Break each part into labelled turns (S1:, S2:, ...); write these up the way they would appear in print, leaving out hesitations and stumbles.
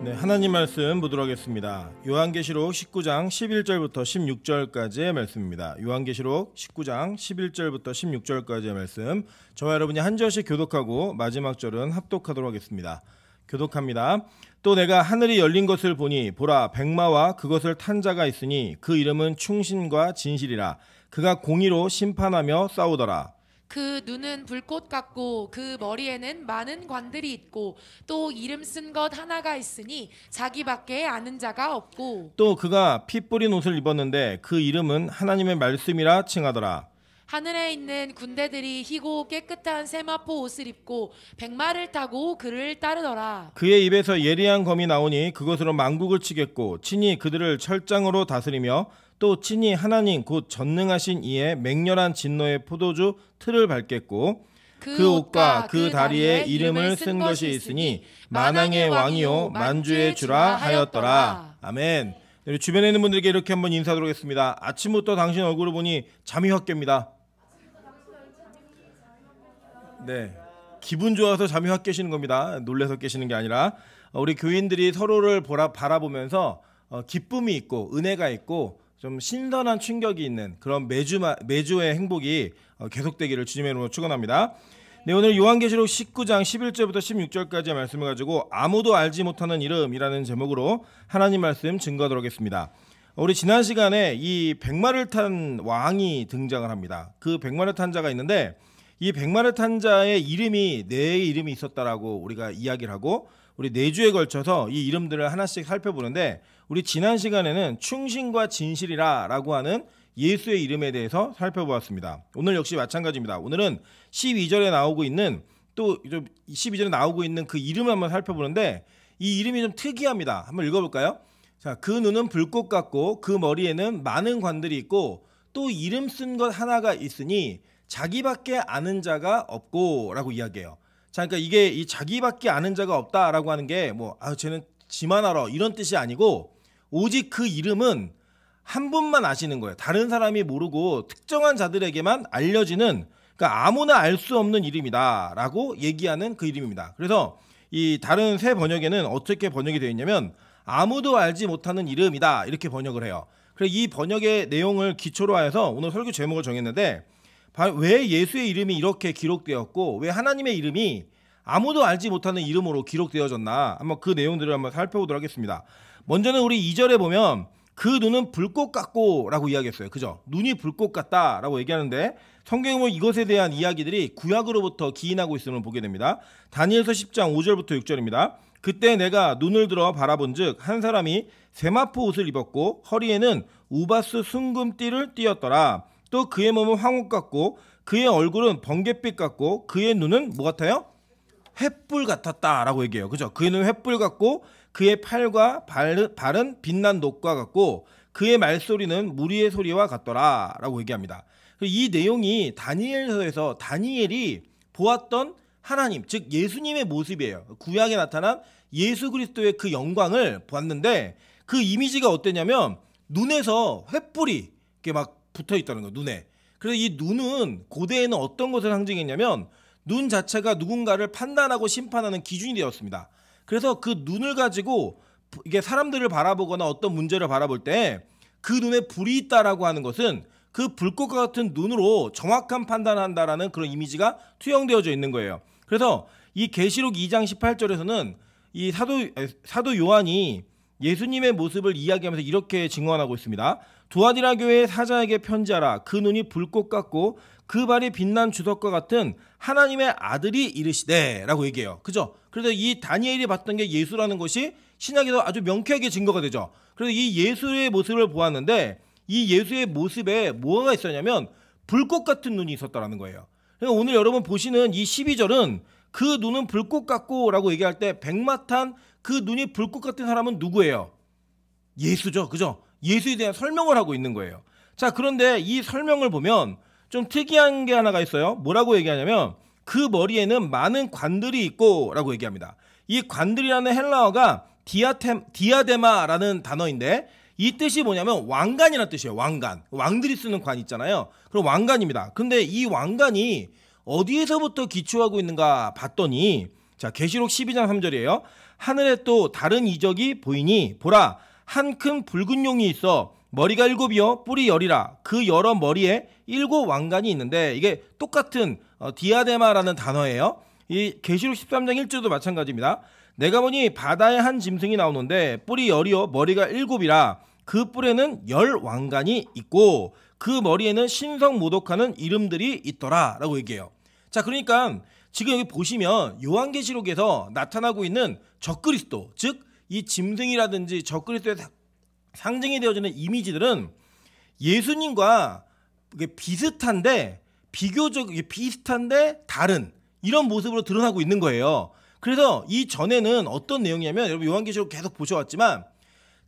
S1: 네, 하나님 말씀 보도록 하겠습니다. 요한계시록 19장 11절부터 16절까지의 말씀입니다. 요한계시록 19장 11절부터 16절까지의 말씀, 저와 여러분이 한 절씩 교독하고 마지막 절은 합독하도록 하겠습니다. 교독합니다. 또 내가 하늘이 열린 것을 보니 보라, 백마와 그것을 탄 자가 있으니 그 이름은 충신과 진실이라. 그가 공의로 심판하며 싸우더라.
S2: 그 눈은 불꽃 같고 그 머리에는 많은 관들이 있고 또 이름 쓴 것 하나가 있으니 자기밖에 아는 자가 없고,
S1: 또 그가 피 뿌린 옷을 입었는데 그 이름은 하나님의 말씀이라 칭하더라.
S2: 하늘에 있는 군대들이 희고 깨끗한 세마포 옷을 입고 백마를 타고 그를 따르더라.
S1: 그의 입에서 예리한 검이 나오니 그것으로 만국을 치겠고 친히 그들을 철장으로 다스리며 또 친히 하나님 곧 전능하신 이의 맹렬한 진노의 포도주 틀을 밟겠고 그 옷과 그 다리에 이름을 쓴 것이 있으니 만왕의 왕이요 만주의 주라 하였더라. 아멘. 우리 주변에 있는 분들에게 이렇게 한번 인사드리도록 하겠습니다. 아침부터 당신 얼굴을 보니 잠이 확 깹니다. 네, 기분 좋아서 잠이 확 깨시는 겁니다. 놀래서 깨시는 게 아니라 우리 교인들이 서로를 바라보면서 기쁨이 있고 은혜가 있고 좀 신선한 충격이 있는 그런 매주의 행복이 계속되기를 주님의 이름으로 축원합니다. 네, 오늘 요한계시록 19장 11절부터 16절까지의 말씀을 가지고 아무도 알지 못하는 이름이라는 제목으로 하나님 말씀 증거하도록 하겠습니다. 우리 지난 시간에 이 백마를 탄 왕이 등장을 합니다. 그 백마를 탄 자가 있는데 이 백마를 탄 자의 이름이 네 이름이 있었다라고 우리가 이야기를 하고 우리 4주에 걸쳐서 이 이름들을 하나씩 살펴보는데 우리 지난 시간에는 충신과 진실이라고 하는 예수의 이름에 대해서 살펴보았습니다. 오늘 역시 마찬가지입니다. 오늘은 12절에 나오고 있는 또 12절에 나오고 있는 그 이름을 한번 살펴보는데 이 이름이 좀 특이합니다. 한번 읽어볼까요? 자, 그 눈은 불꽃 같고 그 머리에는 많은 관들이 있고 또 이름 쓴 것 하나가 있으니 자기밖에 아는 자가 없고 라고 이야기해요. 자, 그러니까 이게 이 자기밖에 아는 자가 없다라고 하는 게 쟤는 지만 알아 이런 뜻이 아니고 오직 그 이름은 한 분만 아시는 거예요. 다른 사람이 모르고 특정한 자들에게만 알려지는, 그러니까 아무나 알 수 없는 이름이다라고 얘기하는 그 이름입니다. 그래서 이 다른 새 번역에는 어떻게 번역이 되어 있냐면 아무도 알지 못하는 이름이다 이렇게 번역을 해요. 그래서 이 번역의 내용을 기초로 하여서 오늘 설교 제목을 정했는데 왜 예수의 이름이 이렇게 기록되었고 왜 하나님의 이름이 아무도 알지 못하는 이름으로 기록되어졌나 한번 그 내용들을 한번 살펴보도록 하겠습니다. 먼저는 우리 2절에 보면 그 눈은 불꽃 같고 라고 이야기했어요. 그죠? 눈이 불꽃 같다 라고 얘기하는데 성경에 보면 이것에 대한 이야기들이 구약으로부터 기인하고 있음을 보게 됩니다. 다니엘서 10장 5절부터 6절입니다. 그때 내가 눈을 들어 바라본 즉 한 사람이 세마포 옷을 입었고 허리에는 우바스 순금띠를 띠었더라. 또 그의 몸은 황옥 같고 그의 얼굴은 번갯빛 같고 그의 눈은 뭐 같아요? 횃불 같았다라고 얘기해요. 그죠? 그의 눈은 횃불 같고 그의 팔과 발은 빛난 녹과 같고 그의 말소리는 무리의 소리와 같더라라고 얘기합니다. 이 내용이 다니엘서에서 다니엘이 보았던 하나님, 즉 예수님의 모습이에요. 구약에 나타난 예수 그리스도의 그 영광을 봤는데 그 이미지가 어땠냐면 눈에서 횃불이 이렇게 막 붙어 있다는 거예요. 눈에. 그래서 이 눈은 고대에는 어떤 것을 상징했냐면 눈 자체가 누군가를 판단하고 심판하는 기준이 되었습니다. 그래서 그 눈을 가지고 이게 사람들을 바라보거나 어떤 문제를 바라볼 때 그 눈에 불이 있다라고 하는 것은 그 불꽃과 같은 눈으로 정확한 판단을 한다라는 그런 이미지가 투영되어져 있는 거예요. 그래서 이 계시록 2장 18절에서는 이 사도 요한이 예수님의 모습을 이야기하면서 이렇게 증언하고 있습니다. 두아디라 교회의 사자에게 편지하라. 그 눈이 불꽃 같고 그 발이 빛난 주석과 같은 하나님의 아들이 이르시되 라고 얘기해요. 그죠? 그래서 이 다니엘이 봤던 게 예수라는 것이 신약에서 아주 명쾌하게 증거가 되죠. 그래서 이 예수의 모습을 보았는데 이 예수의 모습에 뭐가 있었냐면 불꽃 같은 눈이 있었다라는 거예요. 그러니까 오늘 여러분 보시는 이 12절은 그 눈은 불꽃 같고 라고 얘기할 때 백마탄 그 눈이 불꽃 같은 사람은 누구예요? 예수죠. 그죠? 예수에 대한 설명을 하고 있는 거예요. 자, 그런데 이 설명을 보면 좀 특이한 게 하나가 있어요. 뭐라고 얘기하냐면 그 머리에는 많은 관들이 있고 라고 얘기합니다. 이 관들이라는 헬라어가 디아데마라는 단어인데 이 뜻이 뭐냐면 왕관이라는 뜻이에요. 왕관. 왕들이 쓰는 관 있잖아요. 그럼 왕관입니다. 근데 이 왕관이 어디에서부터 기초하고 있는가 봤더니 자, 계시록 12장 3절이에요. 하늘에 또 다른 이적이 보이니 보라 한 큰 붉은 용이 있어 머리가 7이요 뿔이 10이라 그 여러 머리에 7 왕관이 있는데, 이게 똑같은 디아데마라는 단어예요. 이 계시록 13장 1절도 마찬가지입니다. 내가 보니 바다에 한 짐승이 나오는데 뿔이 10이요 머리가 7이라 그 뿔에는 10 왕관이 있고 그 머리에는 신성 모독하는 이름들이 있더라 라고 얘기해요. 자, 그러니까 지금 여기 보시면 요한계시록에서 나타나고 있는 적그리스도, 즉 이 짐승이라든지 적그리스도의 상징이 되어지는 이미지들은 예수님과 비슷한데, 비교적 비슷한데 다른 이런 모습으로 드러나고 있는 거예요. 그래서 이 전에는 어떤 내용이냐면, 여러분 요한계시록 계속 보셔왔지만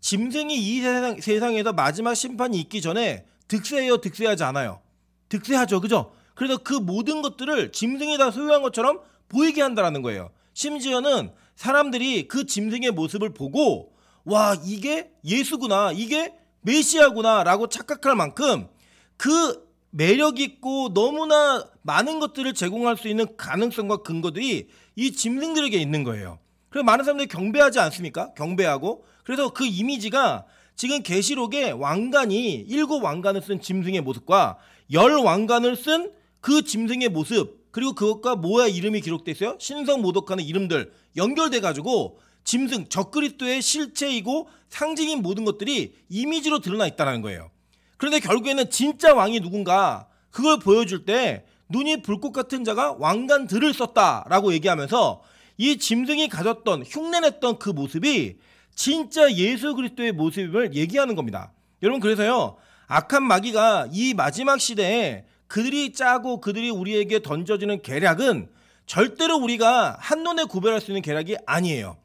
S1: 짐승이 이 세상에서 마지막 심판이 있기 전에 득세해요, 득세하지 않아요? 득세하죠, 그죠? 그래서 그 모든 것들을 짐승이 다 소유한 것처럼 보이게 한다는 거예요. 심지어는 사람들이 그 짐승의 모습을 보고 와, 이게 예수구나, 이게 메시아구나 라고 착각할 만큼 그 매력 있고 너무나 많은 것들을 제공할 수 있는 가능성과 근거들이 이 짐승들에게 있는 거예요. 그래서 많은 사람들이 경배하지 않습니까? 경배하고. 그래서 그 이미지가 지금 계시록에 왕관이 7 왕관을 쓴 짐승의 모습과 10 왕관을 쓴 그 짐승의 모습, 그리고 그것과 뭐야 이름이 기록돼 있어요? 신성 모독하는 이름들 연결돼 가지고 짐승, 적그리스도의 실체이고 상징인 모든 것들이 이미지로 드러나 있다는 거예요. 그런데 결국에는 진짜 왕이 누군가 그걸 보여줄 때 눈이 불꽃 같은 자가 왕관들을 썼다라고 얘기하면서 이 짐승이 가졌던, 흉내냈던 그 모습이 진짜 예수 그리스도의 모습을 얘기하는 겁니다. 여러분, 그래서요, 악한 마귀가 이 마지막 시대에 그들이 짜고 그들이 우리에게 던져지는 계략은 절대로 우리가 한눈에 구별할 수 있는 계략이 아니에요.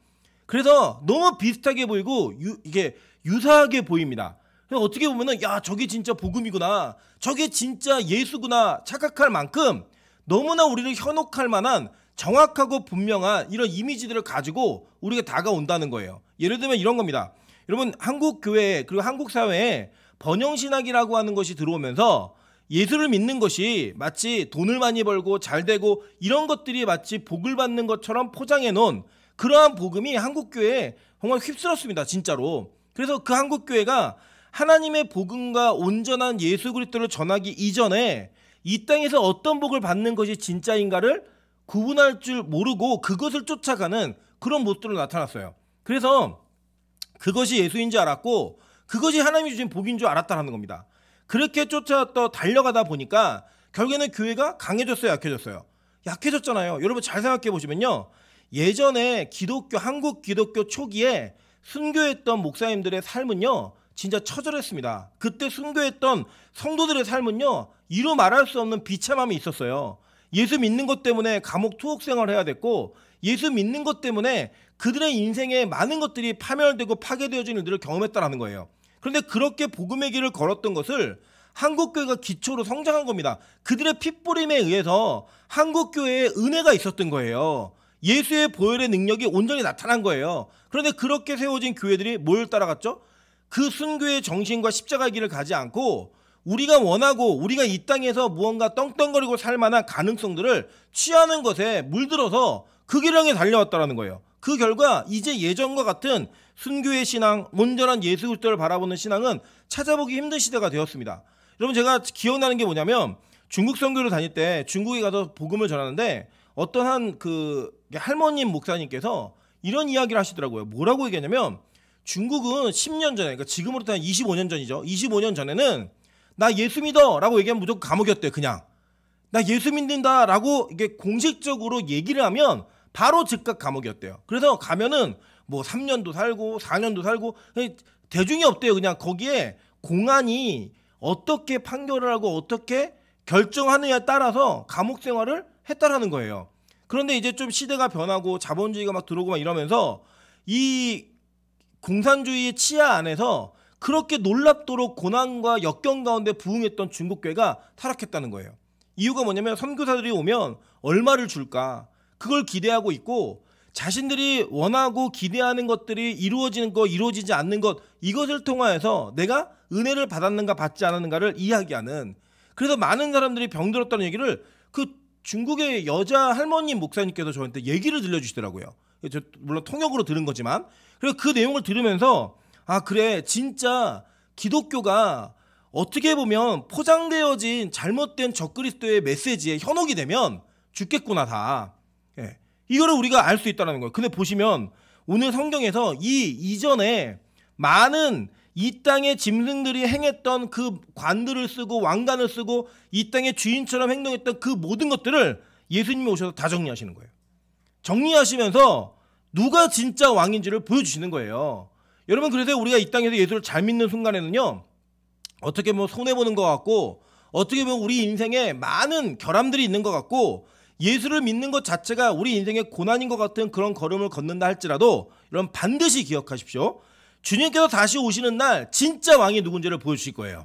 S1: 그래서 너무 비슷하게 보이고 이게 유사하게 보입니다. 그래서 어떻게 보면은 야, 저게 진짜 복음이구나, 저게 진짜 예수구나 착각할 만큼 너무나 우리를 현혹할 만한 정확하고 분명한 이런 이미지들을 가지고 우리가 다가온다는 거예요. 예를 들면 이런 겁니다. 여러분, 한국 교회 그리고 한국 사회에 번영신학이라고 하는 것이 들어오면서 예수를 믿는 것이 마치 돈을 많이 벌고 잘 되고 이런 것들이 마치 복을 받는 것처럼 포장해 놓은 그러한 복음이 한국교회에 정말 휩쓸었습니다, 진짜로. 그래서 그 한국교회가 하나님의 복음과 온전한 예수 그리스도를 전하기 이전에 이 땅에서 어떤 복을 받는 것이 진짜인가를 구분할 줄 모르고 그것을 쫓아가는 그런 모습들로 나타났어요. 그래서 그것이 예수인 줄 알았고 그것이 하나님이 주신 복인 줄 알았다는 겁니다. 그렇게 쫓아서 달려가다 보니까 결국에는 교회가 강해졌어요, 약해졌어요? 약해졌잖아요. 여러분 잘 생각해 보시면요, 예전에 기독교, 한국 기독교 초기에 순교했던 목사님들의 삶은요 진짜 처절했습니다. 그때 순교했던 성도들의 삶은요 이루 말할 수 없는 비참함이 있었어요. 예수 믿는 것 때문에 감옥 투옥 생활을 해야 됐고, 예수 믿는 것 때문에 그들의 인생에 많은 것들이 파멸되고 파괴되어지는 일들을 경험했다는 거예요. 그런데 그렇게 복음의 길을 걸었던 것을 한국교회가 기초로 성장한 겁니다. 그들의 핏부림에 의해서 한국교회에 은혜가 있었던 거예요. 예수의 보혈의 능력이 온전히 나타난 거예요. 그런데 그렇게 세워진 교회들이 뭘 따라갔죠? 그 순교의 정신과 십자가의 길을 가지 않고 우리가 원하고 우리가 이 땅에서 무언가 떵떵거리고 살 만한 가능성들을 취하는 것에 물들어서 그 길을 향해 달려왔다는 거예요. 그 결과 이제 예전과 같은 순교의 신앙, 온전한 예수 그리스도를 바라보는 신앙은 찾아보기 힘든 시대가 되었습니다. 여러분, 제가 기억나는 게 뭐냐면 중국 선교를 다닐 때 중국에 가서 복음을 전하는데 어떤 한 그 할머님 목사님께서 이런 이야기를 하시더라고요. 뭐라고 얘기하냐면 중국은 10년 전에, 그러니까 지금으로부터 한 25년 전이죠. 25년 전에는 나 예수 믿어 라고 얘기하면 무조건 감옥이었대요. 그냥 나 예수 믿는다 라고 이게 공식적으로 얘기를 하면 바로 즉각 감옥이었대요. 그래서 가면은 뭐 3년도 살고 4년도 살고 대중이 없대요. 그냥 거기에 공안이 어떻게 판결을 하고 어떻게 결정하느냐에 따라서 감옥 생활을 했다라는 거예요. 그런데 이제 좀 시대가 변하고 자본주의가 막 들어오고 막 이러면서 이 공산주의의 치하 안에서 그렇게 놀랍도록 고난과 역경 가운데 부응했던 중국교회가 타락했다는 거예요. 이유가 뭐냐면 선교사들이 오면 얼마를 줄까, 그걸 기대하고 있고 자신들이 원하고 기대하는 것들이 이루어지는 것, 이루어지지 않는 것, 이것을 통하여서 내가 은혜를 받았는가 받지 않았는가를 이야기하는, 그래서 많은 사람들이 병들었다는 얘기를 그 중국의 여자 할머니 목사님께서 저한테 얘기를 들려주시더라고요. 저 물론 통역으로 들은 거지만, 그래서 그 내용을 들으면서 아 그래 진짜 기독교가 어떻게 보면 포장되어진 잘못된 적그리스도의 메시지에 현혹이 되면 죽겠구나 다. 예. 이거를 우리가 알 수 있다는 거예요. 근데 보시면 오늘 성경에서 이 이전에 많은 이 땅의 짐승들이 행했던 그 관들을 쓰고 왕관을 쓰고 이 땅의 주인처럼 행동했던 그 모든 것들을 예수님이 오셔서 다 정리하시는 거예요. 정리하시면서 누가 진짜 왕인지를 보여주시는 거예요. 여러분, 그래서 우리가 이 땅에서 예수를 잘 믿는 순간에는요, 어떻게 보면 손해보는 것 같고, 어떻게 보면 우리 인생에 많은 결함들이 있는 것 같고, 예수를 믿는 것 자체가 우리 인생의 고난인 것 같은 그런 걸음을 걷는다 할지라도, 여러분 반드시 기억하십시오. 주님께서 다시 오시는 날 진짜 왕이 누군지를 보여주실 거예요.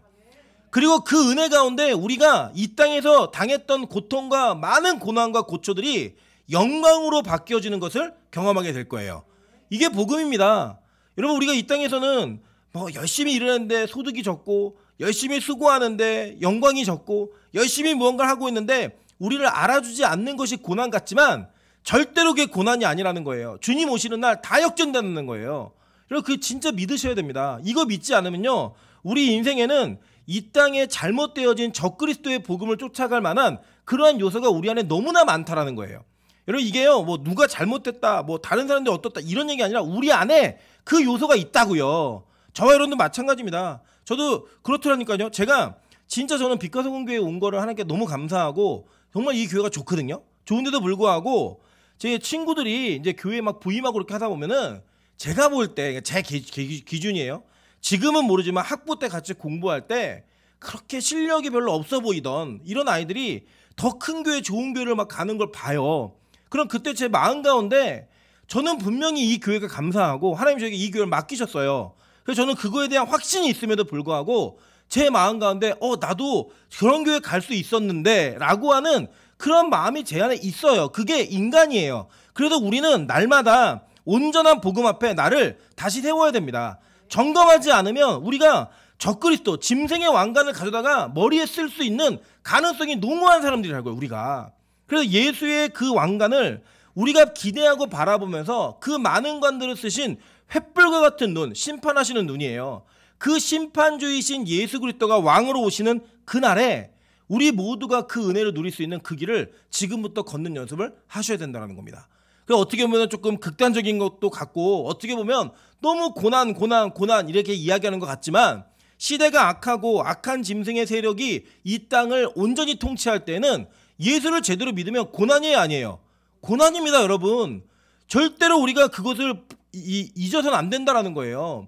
S1: 그리고 그 은혜 가운데 우리가 이 땅에서 당했던 고통과 많은 고난과 고초들이 영광으로 바뀌어지는 것을 경험하게 될 거예요. 이게 복음입니다. 여러분, 우리가 이 땅에서는 뭐 열심히 일하는데 소득이 적고, 열심히 수고하는데 영광이 적고, 열심히 무언가를 하고 있는데 우리를 알아주지 않는 것이 고난 같지만 절대로 그게 고난이 아니라는 거예요. 주님 오시는 날 다 역전된다는 거예요. 여러분, 그 진짜 믿으셔야 됩니다. 이거 믿지 않으면요, 우리 인생에는 이 땅에 잘못되어진 적그리스도의 복음을 쫓아갈 만한 그러한 요소가 우리 안에 너무나 많다라는 거예요. 여러분, 이게요, 뭐 누가 잘못됐다, 뭐 다른 사람들이 어떻다 이런 얘기 아니라 우리 안에 그 요소가 있다고요. 저와 여러분도 마찬가지입니다. 저도 그렇더라니까요. 제가 진짜 저는 빛과소금교회에 온 거를 하나님께 너무 감사하고 정말 이 교회가 좋거든요. 좋은데도 불구하고 제 친구들이 이제 교회에 막 부임하고 그렇게 하다 보면은 제가 볼 때 제 기준이에요. 지금은 모르지만 학부 때 같이 공부할 때 그렇게 실력이 별로 없어 보이던 이런 아이들이 더 큰 교회, 좋은 교회를 막 가는 걸 봐요. 그럼 그때 제 마음 가운데 저는 분명히 이 교회가 감사하고 하나님 저에게 이 교회를 맡기셨어요. 그래서 저는 그거에 대한 확신이 있음에도 불구하고 제 마음 가운데 나도 그런 교회 갈 수 있었는데 라고 하는 그런 마음이 제 안에 있어요. 그게 인간이에요. 그래서 우리는 날마다 온전한 복음 앞에 나를 다시 세워야 됩니다. 점검하지 않으면 우리가 적그리스도, 짐승의 왕관을 가져다가 머리에 쓸 수 있는 가능성이 농후한 사람들이라는 거예요, 우리가. 그래서 예수의 그 왕관을 우리가 기대하고 바라보면서 그 많은 관들을 쓰신 횃불과 같은 눈, 심판하시는 눈이에요. 그 심판주이신 예수 그리스도가 왕으로 오시는 그날에 우리 모두가 그 은혜를 누릴 수 있는 그 길을 지금부터 걷는 연습을 하셔야 된다는 겁니다. 어떻게 보면 조금 극단적인 것도 같고, 어떻게 보면 너무 고난 이렇게 이야기하는 것 같지만, 시대가 악하고 악한 짐승의 세력이 이 땅을 온전히 통치할 때는 예수를 제대로 믿으면 고난이 아니에요. 고난입니다, 여러분. 절대로 우리가 그것을 잊어서는 안 된다라는 거예요.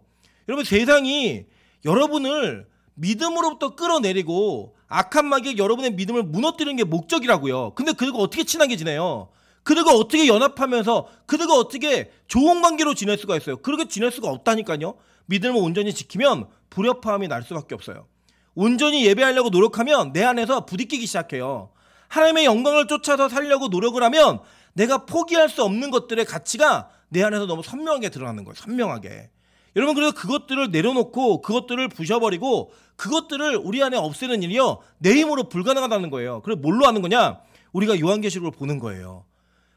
S1: 여러분, 세상이 여러분을 믿음으로부터 끌어내리고 악한 마귀가 여러분의 믿음을 무너뜨리는 게 목적이라고요. 근데 그들과 어떻게 친하게 지내요? 그들과 어떻게 연합하면서 그들과 어떻게 좋은 관계로 지낼 수가 있어요? 그렇게 지낼 수가 없다니까요. 믿음을 온전히 지키면 불협화음이 날 수밖에 없어요. 온전히 예배하려고 노력하면 내 안에서 부딪히기 시작해요. 하나님의 영광을 쫓아서 살려고 노력을 하면 내가 포기할 수 없는 것들의 가치가 내 안에서 너무 선명하게 드러나는 거예요. 선명하게. 여러분, 그래서 그것들을 내려놓고 그것들을 부셔버리고 그것들을 우리 안에 없애는 일이요, 내 힘으로 불가능하다는 거예요. 그래서 뭘로 하는 거냐? 우리가 요한계시록을 보는 거예요.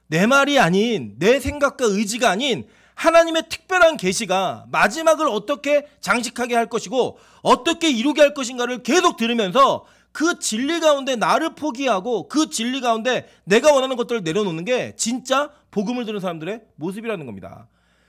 S1: 내 말이 아닌, 내 생각과 의지가 아닌 하나님의 특별한 계시가 마지막을 어떻게 장식하게 할 것이고 어떻게 이루게 할 것인가를 계속 들으면서 그 진리 가운데 나를 포기하고 그 진리 가운데 내가 원하는 것들을 내려놓는 게 진짜 복음을 들은 사람들의 모습이라는 겁니다.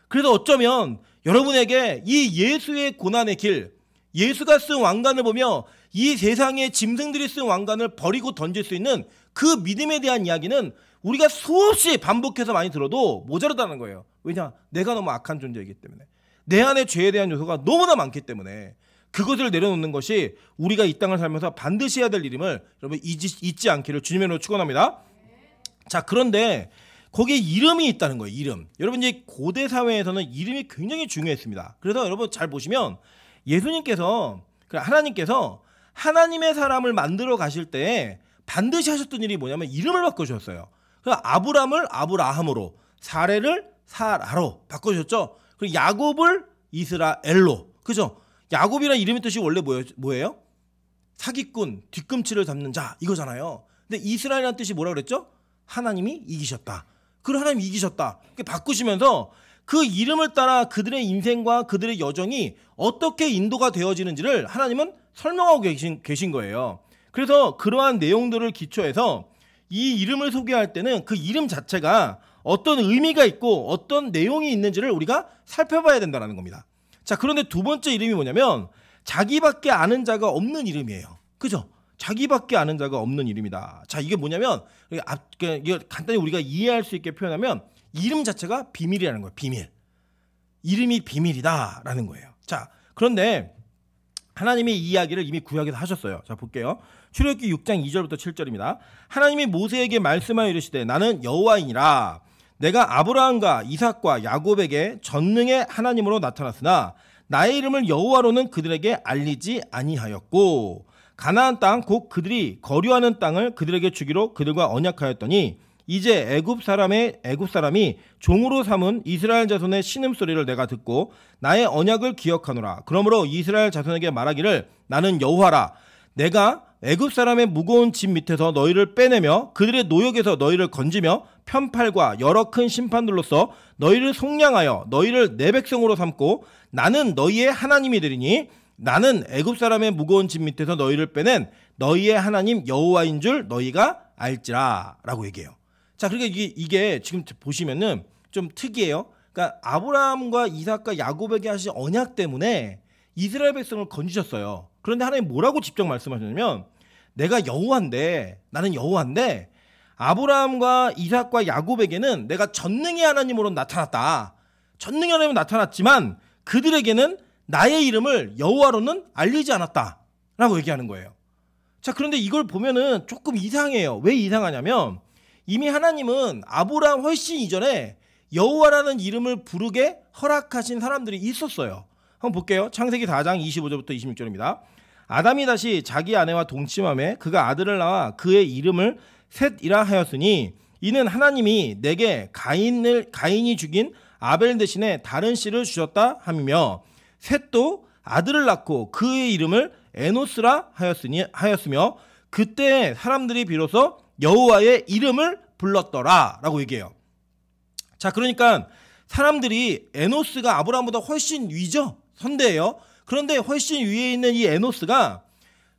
S1: 그래서 어쩌면 여러분에게 이 예수의 고난의 길, 예수가 쓴 왕관을 보며 이 세상의 짐승들이 쓴 왕관을 버리고 던질 수 있는 그 믿음에 대한 이야기는 우리가 수없이 반복해서 많이 들어도 모자르다는 거예요. 왜냐? 내가 너무 악한 존재이기 때문에. 내 안에 죄에 대한 요소가 너무나 많기 때문에 그것을 내려놓는 것이 우리가 이 땅을 살면서 반드시 해야 될 일임을 여러분 잊지 않기를 주님의 이름으로 축원합니다. 자, 그런데 거기에 이름이 있다는 거예요. 이름. 여러분, 이제 고대 사회에서는 이름이 굉장히 중요했습니다. 그래서 여러분 잘 보시면 예수님께서, 하나님께서 하나님의 사람을 만들어 가실 때 반드시 하셨던 일이 뭐냐면 이름을 바꿔주셨어요. 그래서 아브람을 아브라함으로, 사레를 사라로 바꿔주셨죠. 그리고 야곱을 이스라엘로. 그죠? 야곱이라는 이름의 뜻이 원래 뭐예요? 사기꾼, 뒤꿈치를 잡는 자, 이거잖아요. 근데 이스라엘이라는 뜻이 뭐라 그랬죠? 하나님이 이기셨다. 그걸 하나님이 이기셨다. 바꾸시면서 그 이름을 따라 그들의 인생과 그들의 여정이 어떻게 인도가 되어지는지를 하나님은 설명하고 계신 거예요. 그래서 그러한 내용들을 기초해서 이 이름을 소개할 때는 그 이름 자체가 어떤 의미가 있고 어떤 내용이 있는지를 우리가 살펴봐야 된다는 겁니다. 자, 그런데 두 번째 이름이 뭐냐면 자기밖에 아는 자가 없는 이름이에요. 그죠? 자기밖에 아는 자가 없는 이름이다. 자, 이게 뭐냐면 이게 간단히 우리가 이해할 수 있게 표현하면 이름 자체가 비밀이라는 거예요. 비밀. 이름이 비밀이다라는 거예요. 자, 그런데 하나님이 이 이야기를 이미 구약에서 하셨어요. 자, 볼게요. 출애굽기 6장 2절부터 7절입니다. 하나님이 모세에게 말씀하여 이르시되 나는 여호와이니라. 내가 아브라함과 이삭과 야곱에게 전능의 하나님으로 나타났으나 나의 이름을 여호와로는 그들에게 알리지 아니하였고 가나안 땅 곧 그들이 거류하는 땅을 그들에게 주기로 그들과 언약하였더니 이제 애굽 사람이 종으로 삼은 이스라엘 자손의 신음소리를 내가 듣고 나의 언약을 기억하노라. 그러므로 이스라엘 자손에게 말하기를 나는 여호와라. 내가 애굽 사람의 무거운 짐 밑에서 너희를 빼내며 그들의 노역에서 너희를 건지며 편팔과 여러 큰 심판들로서 너희를 속량하여 너희를 내 백성으로 삼고 나는 너희의 하나님이 되리니 나는 애굽 사람의 무거운 짐 밑에서 너희를 빼낸 너희의 하나님 여호와인 줄 너희가 알지라 라고 얘기해요. 자, 그러니까 이게 지금 보시면은 좀 특이해요. 그러니까 아브라함과 이삭과 야곱에게 하신 언약 때문에 이스라엘 백성을 건지셨어요. 그런데 하나님 뭐라고 직접 말씀하셨냐면 내가 여호와인데 나는 여호와인데 아브라함과 이삭과 야곱에게는 내가 전능의 하나님으로 나타났다. 전능의 하나님으로 나타났지만 그들에게는 나의 이름을 여호와로는 알리지 않았다라고 얘기하는 거예요. 자, 그런데 이걸 보면은 조금 이상해요. 왜 이상하냐면 이미 하나님은 아브라함 훨씬 이전에 여호와라는 이름을 부르게 허락하신 사람들이 있었어요. 한번 볼게요. 창세기 4장 25절부터 26절입니다. 아담이 다시 자기 아내와 동침하며 그가 아들을 낳아 그의 이름을 셋이라 하였으니 이는 하나님이 내게 가인이 죽인 아벨 대신에 다른 씨를 주셨다 함이며 셋도 아들을 낳고 그의 이름을 에노스라 하였으며 그때 사람들이 비로소 여호와의 이름을 불렀더라 라고 얘기해요. 자, 그러니까 사람들이 에노스가 아브라함보다 훨씬 위죠. 선대예요. 그런데 훨씬 위에 있는 이 에노스가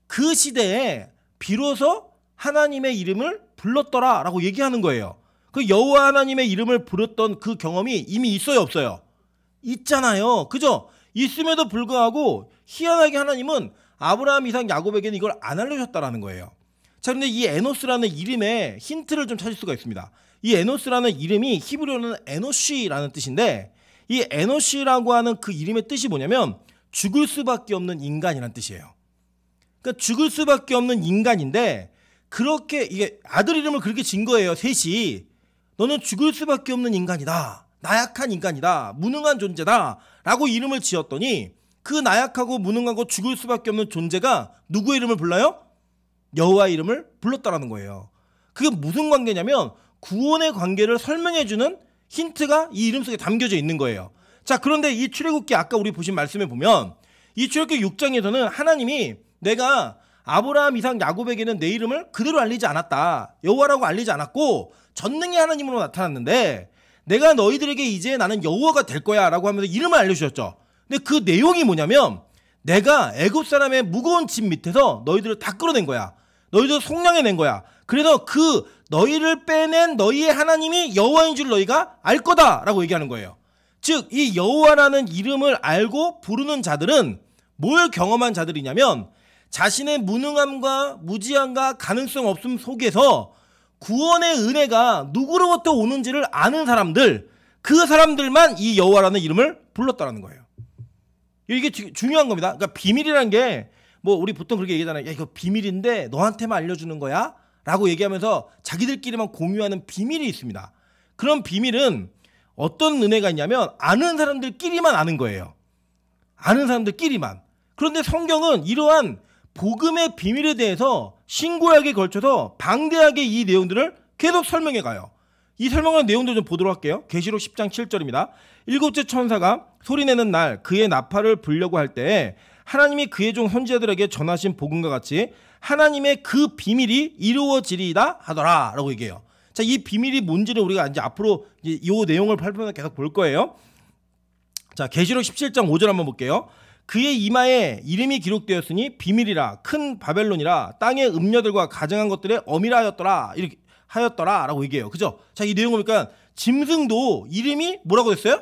S1: 그 시대에 비로소 하나님의 이름을 불렀더라 라고 얘기하는 거예요. 그 여호와 하나님의 이름을 부르던 그 경험이 이미 있어요, 없어요? 있잖아요. 그죠? 있음에도 불구하고 희한하게 하나님은 아브라함, 이삭, 야곱에게는 이걸 안 알려줬다라는 거예요. 자, 근데 이 에노스라는 이름에 힌트를 좀 찾을 수가 있습니다. 이 에노스라는 이름이 히브리어로는 에노시라는 뜻인데 이 에노시라고 하는 그 이름의 뜻이 뭐냐면 죽을 수밖에 없는 인간이라는 뜻이에요. 그러니까 죽을 수밖에 없는 인간인데 그렇게 이게 아들 이름을 그렇게 진 거예요. 셋이. 너는 죽을 수밖에 없는 인간이다. 나약한 인간이다. 무능한 존재다. 라고 이름을 지었더니 그 나약하고 무능하고 죽을 수밖에 없는 존재가 누구의 이름을 불러요? 여호와의 이름을 불렀다라는 거예요. 그게 무슨 관계냐면 구원의 관계를 설명해주는 힌트가 이 이름 속에 담겨져 있는 거예요. 자, 그런데 이 출애굽기 아까 우리 보신 말씀에 보면 이 출애굽기 6장에서는 하나님이 내가 아브라함, 이삭, 야곱에게는 내 이름을 그대로 알리지 않았다. 여호와라고 알리지 않았고 전능의 하나님으로 나타났는데 내가 너희들에게 이제 나는 여호와가 될 거야 라고 하면서 이름을 알려주셨죠. 근데 그 내용이 뭐냐면 내가 애굽 사람의 무거운 짐 밑에서 너희들을 다 끌어낸 거야. 너희들을 속량해낸 거야. 그래서 그 너희를 빼낸 너희의 하나님이 여호와인 줄 너희가 알 거다라고 얘기하는 거예요. 즉 이 여호와라는 이름을 알고 부르는 자들은 뭘 경험한 자들이냐면 자신의 무능함과 무지함과 가능성 없음 속에서 구원의 은혜가 누구로부터 오는지를 아는 사람들, 그 사람들만 이 여호와라는 이름을 불렀다라는 거예요. 이게 중요한 겁니다. 그러니까 비밀이라는 게 뭐 우리 보통 그렇게 얘기하잖아요. 야, 이거 비밀인데 너한테만 알려주는 거야? 라고 얘기하면서 자기들끼리만 공유하는 비밀이 있습니다. 그런 비밀은 어떤 은혜가 있냐면 아는 사람들끼리만 아는 거예요. 아는 사람들끼리만. 그런데 성경은 이러한 복음의 비밀에 대해서 신구약에 걸쳐서 방대하게 이 내용들을 계속 설명해 가요. 이 설명하는 내용들 좀 보도록 할게요. 계시록 10장 7절입니다. 일곱째 천사가 소리내는 날 그의 나팔을 불려고 할 때에 하나님이 그의 종 선지자들에게 전하신 복음과 같이 하나님의 그 비밀이 이루어지리이다 하더라라고 얘기해요. 자, 이 비밀이 뭔지를 우리가 이제 앞으로 이 내용을 살펴보면서 계속 볼 거예요. 자, 계시록 17장 5절 한번 볼게요. 그의 이마에 이름이 기록되었으니 비밀이라 큰 바벨론이라 땅의 음녀들과 가증한 것들의 어미라 하였더라 이렇게 하였더라라고 얘기해요. 그죠? 자, 이 내용을 보니까 짐승도 이름이 뭐라고 했어요?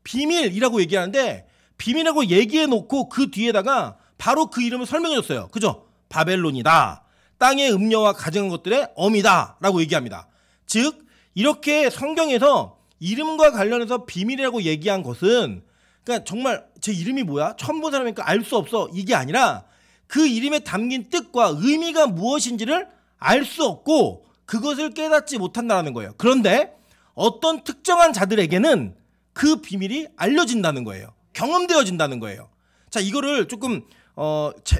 S1: 비밀이라고 얘기하는데 비밀이라고 얘기해 놓고 그 뒤에다가 바로 그 이름을 설명해 줬어요. 그죠? 바벨론이다. 땅의 음녀와 가증한 것들의 어미다 라고 얘기합니다. 즉 이렇게 성경에서 이름과 관련해서 비밀이라고 얘기한 것은 그러니까 정말 제 이름이 뭐야? 처음 본 사람이니까 알 수 없어. 이게 아니라 그 이름에 담긴 뜻과 의미가 무엇인지를 알 수 없고 그것을 깨닫지 못한다는 거예요. 그런데 어떤 특정한 자들에게는 그 비밀이 알려진다는 거예요. 경험되어진다는 거예요. 자, 이거를 조금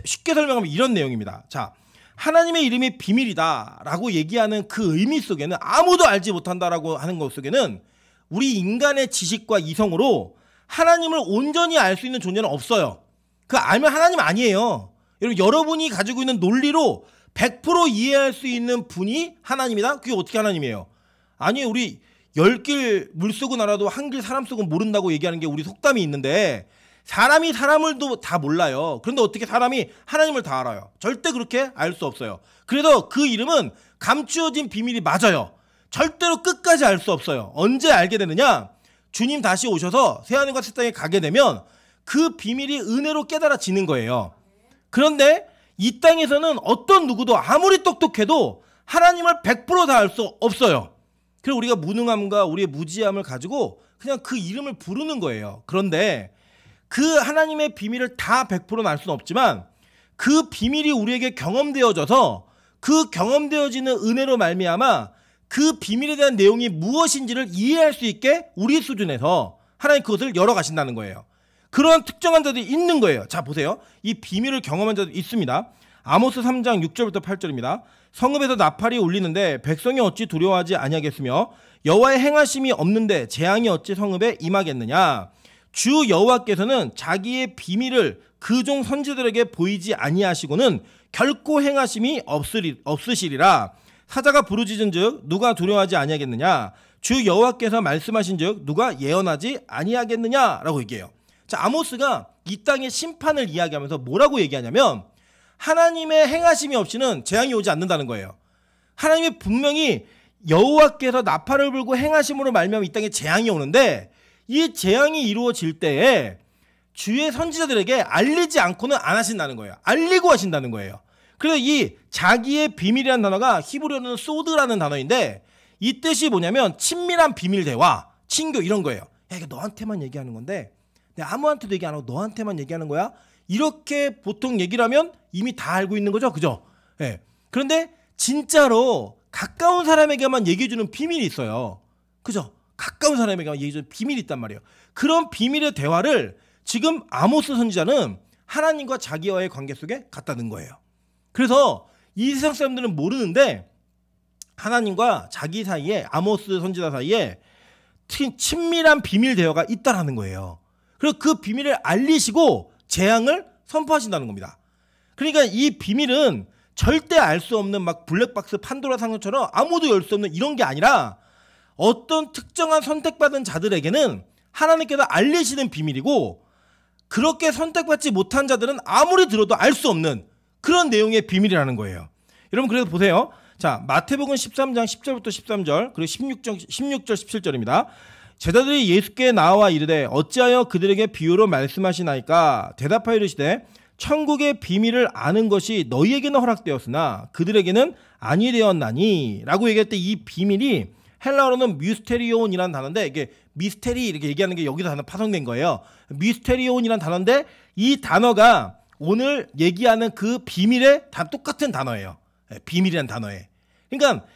S1: 쉽게 설명하면 이런 내용입니다. 자, 하나님의 이름이 비밀이다라고 얘기하는 그 의미 속에는 아무도 알지 못한다라고 하는 것 속에는 우리 인간의 지식과 이성으로 하나님을 온전히 알 수 있는 존재는 없어요. 그 알면 하나님 아니에요. 여러분이 가지고 있는 논리로 100% 이해할 수 있는 분이 하나님이다? 그게 어떻게 하나님이에요? 아니, 우리 10길 물속은 알아도 한 길 사람 속은 모른다고 얘기하는 게 우리 속담이 있는데 사람이 사람을도 다 몰라요. 그런데 어떻게 사람이 하나님을 다 알아요? 절대 그렇게 알 수 없어요. 그래서 그 이름은 감추어진 비밀이 맞아요. 절대로 끝까지 알 수 없어요. 언제 알게 되느냐? 주님 다시 오셔서 새하늘과 새 땅에 가게 되면 그 비밀이 은혜로 깨달아지는 거예요. 그런데 이 땅에서는 어떤 누구도 아무리 똑똑해도 하나님을 100% 다 알 수 없어요. 그래서 우리가 무능함과 우리의 무지함을 가지고 그냥 그 이름을 부르는 거예요. 그런데 그 하나님의 비밀을 다 100%는 알 수는 없지만 그 비밀이 우리에게 경험되어져서 그 경험되어지는 은혜로 말미암아 그 비밀에 대한 내용이 무엇인지를 이해할 수 있게 우리 수준에서 하나님 그것을 열어가신다는 거예요. 그런 특정한 자들이 있는 거예요. 자, 보세요. 이 비밀을 경험한 자들이 있습니다. 아모스 3장 6절부터 8절입니다. 성읍에서 나팔이 울리는데 백성이 어찌 두려워하지 아니하겠으며 여호와의 행하심이 없는데 재앙이 어찌 성읍에 임하겠느냐. 주 여호와께서는 자기의 비밀을 그 종 선지들에게 보이지 아니하시고는 결코 행하심이 없으시리라. 사자가 부르짖은즉 누가 두려워하지 아니하겠느냐. 주 여호와께서 말씀하신즉 누가 예언하지 아니하겠느냐라고 얘기해요. 자, 아모스가 이 땅의 심판을 이야기하면서 뭐라고 얘기하냐면 하나님의 행하심이 없이는 재앙이 오지 않는다는 거예요. 하나님이 분명히 여호와께서 나팔을 불고 행하심으로 말미암아 이 땅에 재앙이 오는데 이 재앙이 이루어질 때에 주의 선지자들에게 알리지 않고는 안 하신다는 거예요. 알리고 하신다는 거예요. 그래서 이 자기의 비밀이라는 단어가 히브리어는 소드라는 단어인데 이 뜻이 뭐냐면 친밀한 비밀 대화, 친교 이런 거예요. 야, 이거 너한테만 얘기하는 건데 내가 아무한테도 얘기 안 하고 너한테만 얘기하는 거야. 이렇게 보통 얘기를 하면 이미 다 알고 있는 거죠. 그죠? 예. 그런데 진짜로 가까운 사람에게만 얘기해주는 비밀이 있어요. 그죠? 가까운 사람에게만 얘기해주는 비밀이 있단 말이에요. 그런 비밀의 대화를 지금 아모스 선지자는 하나님과 자기와의 관계 속에 갖다 넣은 거예요. 그래서 이 세상 사람들은 모르는데 하나님과 자기 사이에 아모스 선지자 사이에 친밀한 비밀 대화가 있다라는 거예요. 그리고 그 비밀을 알리시고 재앙을 선포하신다는 겁니다. 그러니까 이 비밀은 절대 알 수 없는 막 블랙박스 판도라 상자처럼 아무도 열 수 없는 이런 게 아니라 어떤 특정한 선택받은 자들에게는 하나님께서 알리시는 비밀이고 그렇게 선택받지 못한 자들은 아무리 들어도 알 수 없는 그런 내용의 비밀이라는 거예요. 여러분 그래서 보세요. 자, 마태복음 13장 10절부터 13절 그리고 16절 17절입니다. 제자들이 예수께 나와 이르되 어찌하여 그들에게 비유로 말씀하시나이까. 대답하여 이르시되 천국의 비밀을 아는 것이 너희에게는 허락되었으나 그들에게는 아니 되었나니 라고 얘기할 때 이 비밀이 헬라어로는 미스테리온이라는 단어인데 이게 미스테리 이렇게 얘기하는 게 여기서 단어 파송된 거예요. 미스테리온이라는 단어인데 이 단어가 오늘 얘기하는 그 비밀의 다 똑같은 단어예요. 비밀이라는 단어에. 그러니까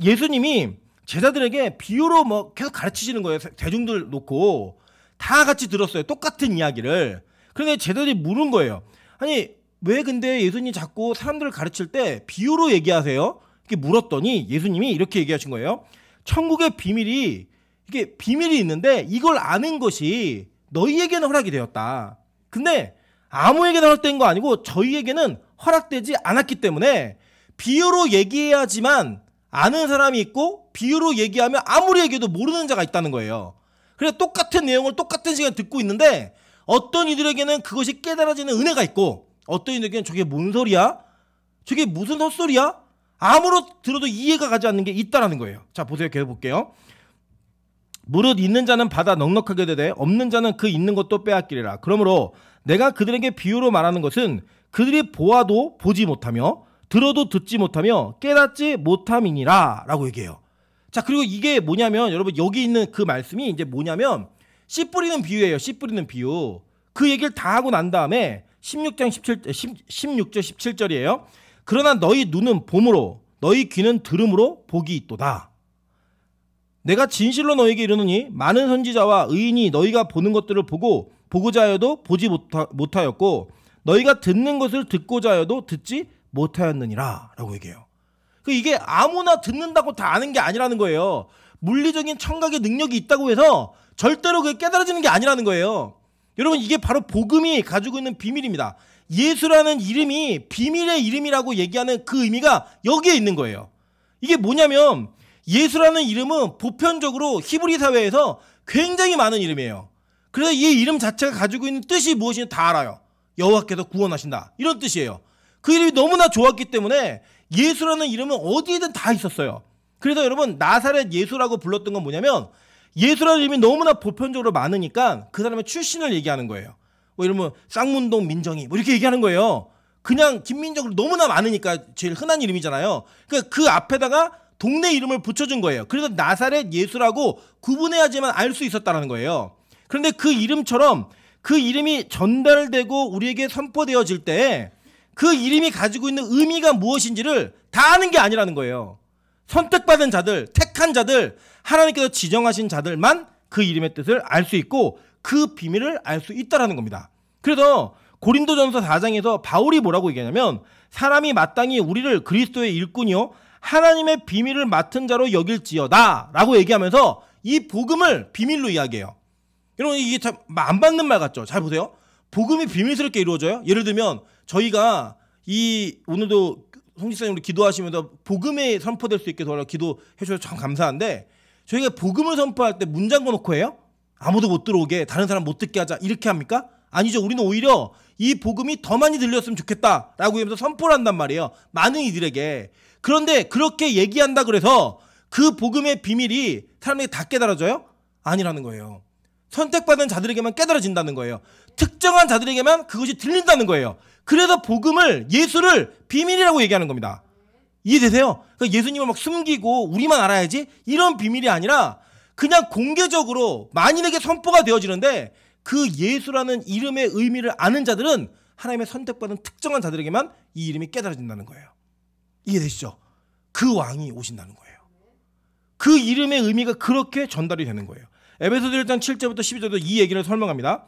S1: 예수님이 제자들에게 비유로 뭐 계속 가르치시는 거예요. 대중들 놓고 다 같이 들었어요. 똑같은 이야기를. 그런데 제자들이 물은 거예요. 아니 왜 근데 예수님 자꾸 사람들을 가르칠 때 비유로 얘기하세요? 이렇게 물었더니 예수님이 이렇게 얘기하신 거예요. 천국의 비밀이 이게 비밀이 있는데 이걸 아는 것이 너희에게는 허락이 되었다. 근데 아무에게나 허락된 거 아니고 저희에게는 허락되지 않았기 때문에 비유로 얘기해야지만 아는 사람이 있고 비유로 얘기하면 아무리 얘기해도 모르는 자가 있다는 거예요. 그래서 똑같은 내용을 똑같은 시간에 듣고 있는데 어떤 이들에게는 그것이 깨달아지는 은혜가 있고 어떤 이들에게는 저게 뭔 소리야? 저게 무슨 헛소리야? 아무로 들어도 이해가 가지 않는 게 있다라는 거예요. 자, 보세요. 계속 볼게요. 무릇 있는 자는 받아 넉넉하게 되되 없는 자는 그 있는 것도 빼앗기리라. 그러므로 내가 그들에게 비유로 말하는 것은 그들이 보아도 보지 못하며 들어도 듣지 못하며 깨닫지 못함이니라 라고 얘기해요. 자, 그리고 이게 뭐냐면 여러분 여기 있는 그 말씀이 이제 뭐냐면 씨 뿌리는 비유예요. 씨 뿌리는 비유. 그 얘기를 다 하고 난 다음에 16절 17절이에요. 그러나 너희 눈은 봄으로 너희 귀는 들음으로 복이 있도다. 내가 진실로 너희에게 이르노니 많은 선지자와 의인이 너희가 보는 것들을 보고 보고자 하여도 보지 못하였고 너희가 듣는 것을 듣고자 하여도 듣지 못하였느니라 라고 얘기해요. 이게 아무나 듣는다고 다 아는 게 아니라는 거예요. 물리적인 청각의 능력이 있다고 해서 절대로 그게 깨달아지는 게 아니라는 거예요. 여러분 이게 바로 복음이 가지고 있는 비밀입니다. 예수라는 이름이 비밀의 이름이라고 얘기하는 그 의미가 여기에 있는 거예요. 이게 뭐냐면 예수라는 이름은 보편적으로 히브리 사회에서 굉장히 많은 이름이에요. 그래서 이 이름 자체가 가지고 있는 뜻이 무엇인지 다 알아요. 여호와께서 구원하신다 이런 뜻이에요. 그 이름이 너무나 좋았기 때문에 예수라는 이름은 어디든 다 있었어요. 그래서 여러분 나사렛 예수라고 불렀던 건 뭐냐면 예수라는 이름이 너무나 보편적으로 많으니까 그 사람의 출신을 얘기하는 거예요. 뭐 이러면 쌍문동 민정이 뭐 이렇게 얘기하는 거예요. 그냥 김민정으로 너무나 많으니까 제일 흔한 이름이잖아요. 그러니까 그 앞에다가 동네 이름을 붙여준 거예요. 그래서 나사렛 예수라고 구분해야지만 알 수 있었다는 거예요. 그런데 그 이름처럼 그 이름이 전달되고 우리에게 선포되어질 때 그 이름이 가지고 있는 의미가 무엇인지를 다 아는 게 아니라는 거예요. 선택받은 자들, 택한 자들, 하나님께서 지정하신 자들만 그 이름의 뜻을 알 수 있고 그 비밀을 알 수 있다는 겁니다. 그래서 고린도전서 4장에서 바울이 뭐라고 얘기하냐면 사람이 마땅히 우리를 그리스도의 일꾼이요 하나님의 비밀을 맡은 자로 여길지어다 라고 얘기하면서 이 복음을 비밀로 이야기해요. 여러분 이게 참 안 맞는 말 같죠? 잘 보세요. 복음이 비밀스럽게 이루어져요. 예를 들면 저희가 오늘도 송지사님 우리 기도하시면서 복음에 선포될 수 있게 도와달라고 기도해 주셔서 참 감사한데 저희가 복음을 선포할 때 문 잠궈 놓고 해요? 아무도 못 들어오게 다른 사람 못 듣게 하자 이렇게 합니까? 아니죠. 우리는 오히려 이 복음이 더 많이 들렸으면 좋겠다라고 하면서 선포를 한단 말이에요. 많은 이들에게. 그런데 그렇게 얘기한다 그래서 그 복음의 비밀이 사람에게 다 깨달아져요? 아니라는 거예요. 선택받은 자들에게만 깨달아진다는 거예요. 특정한 자들에게만 그것이 들린다는 거예요. 그래서 복음을 예수를 비밀이라고 얘기하는 겁니다. 이해되세요? 그러니까 예수님을 막 숨기고 우리만 알아야지 이런 비밀이 아니라 그냥 공개적으로 만인에게 선포가 되어지는데 그 예수라는 이름의 의미를 아는 자들은 하나님의 선택받은 특정한 자들에게만 이 이름이 깨달아진다는 거예요. 이해되시죠? 그 왕이 오신다는 거예요. 그 이름의 의미가 그렇게 전달이 되는 거예요. 에베소서 1장 7절부터 12절도 이 얘기를 설명합니다.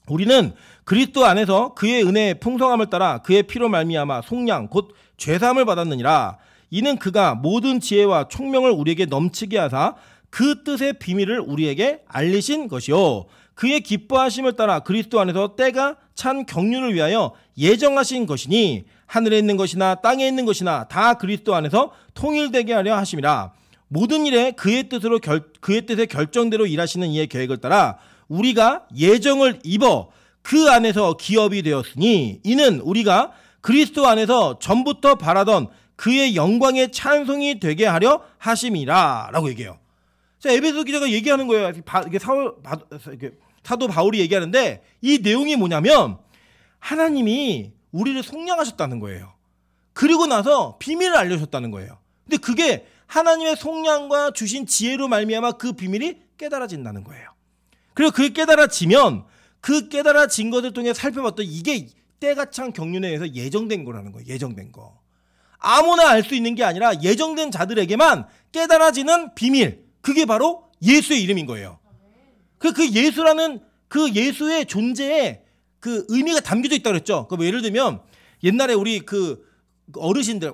S1: 우리는 그리스도 안에서 그의 은혜의 풍성함을 따라 그의 피로 말미암아 속량 곧 죄사함을 받았느니라. 이는 그가 모든 지혜와 총명을 우리에게 넘치게 하사 그 뜻의 비밀을 우리에게 알리신 것이요 그의 기뻐하심을 따라 그리스도 안에서 때가 찬 경륜을 위하여 예정하신 것이니 하늘에 있는 것이나 땅에 있는 것이나 다 그리스도 안에서 통일되게 하려 하심이라. 모든 일에 그의 뜻의 결정대로 일하시는 이의 계획을 따라 우리가 예정을 입어 그 안에서 기업이 되었으니 이는 우리가 그리스도 안에서 전부터 바라던 그의 영광의 찬송이 되게 하려 하심이라 라고 얘기해요. 자, 에베소 기자가 얘기하는 거예요. 사도 바울이 얘기하는데 이 내용이 뭐냐면 하나님이 우리를 속량하셨다는 거예요. 그리고 나서 비밀을 알려주셨다는 거예요. 근데 그게 하나님의 속량과 주신 지혜로 말미암아 그 비밀이 깨달아진다는 거예요. 그리고 그게 깨달아지면 그 깨달아진 것을 통해 살펴봤더니 이게 때가 찬 경륜에 의해서 예정된 거라는 거예요. 예정된 거. 아무나 알 수 있는 게 아니라 예정된 자들에게만 깨달아지는 비밀. 그게 바로 예수의 이름인 거예요. 그 예수라는 그 예수의 존재에 그 의미가 담겨져 있다고 그랬죠. 뭐 예를 들면 옛날에 우리 그 어르신들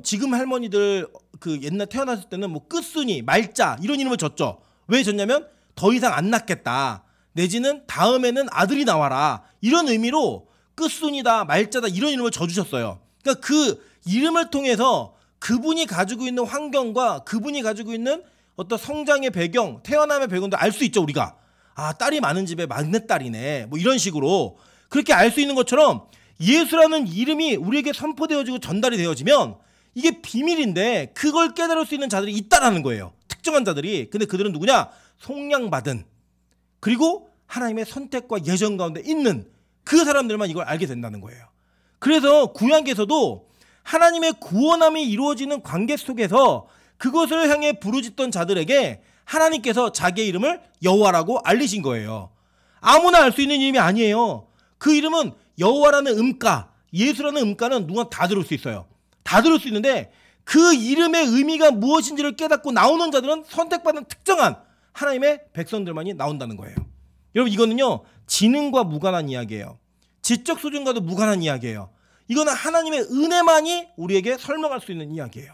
S1: 지금 할머니들 그 옛날 태어났을 때는 뭐 끝순이 말자 이런 이름을 줬죠. 왜 줬냐면 더 이상 안 낳겠다 내지는 다음에는 아들이 나와라 이런 의미로 끝순이다, 말자다 이런 이름을 져주셨어요. 그러니까 그 이름을 통해서 그분이 가지고 있는 환경과 그분이 가지고 있는 어떤 성장의 배경, 태어남의 배경도 알 수 있죠. 우리가 아, 딸이 많은 집에 막내딸이네 뭐 이런 식으로 그렇게 알 수 있는 것처럼 예수라는 이름이 우리에게 선포되어지고 전달이 되어지면 이게 비밀인데 그걸 깨달을 수 있는 자들이 있다라는 거예요. 특정한 자들이. 근데 그들은 누구냐? 속량받은, 그리고 하나님의 선택과 예정 가운데 있는 그 사람들만 이걸 알게 된다는 거예요. 그래서 구약에서도 하나님의 구원함이 이루어지는 관계 속에서 그것을 향해 부르짖던 자들에게 하나님께서 자기의 이름을 여호와라고 알리신 거예요. 아무나 알 수 있는 이름이 아니에요. 그 이름은 여호와라는 음가, 예수라는 음가는 누가 다 들을 수 있어요. 다 들을 수 있는데 그 이름의 의미가 무엇인지를 깨닫고 나오는 자들은 선택받은 특정한 하나님의 백성들만이 나온다는 거예요. 여러분, 이거는요 지능과 무관한 이야기예요. 지적 수준과도 무관한 이야기예요. 이거는 하나님의 은혜만이 우리에게 설명할 수 있는 이야기예요.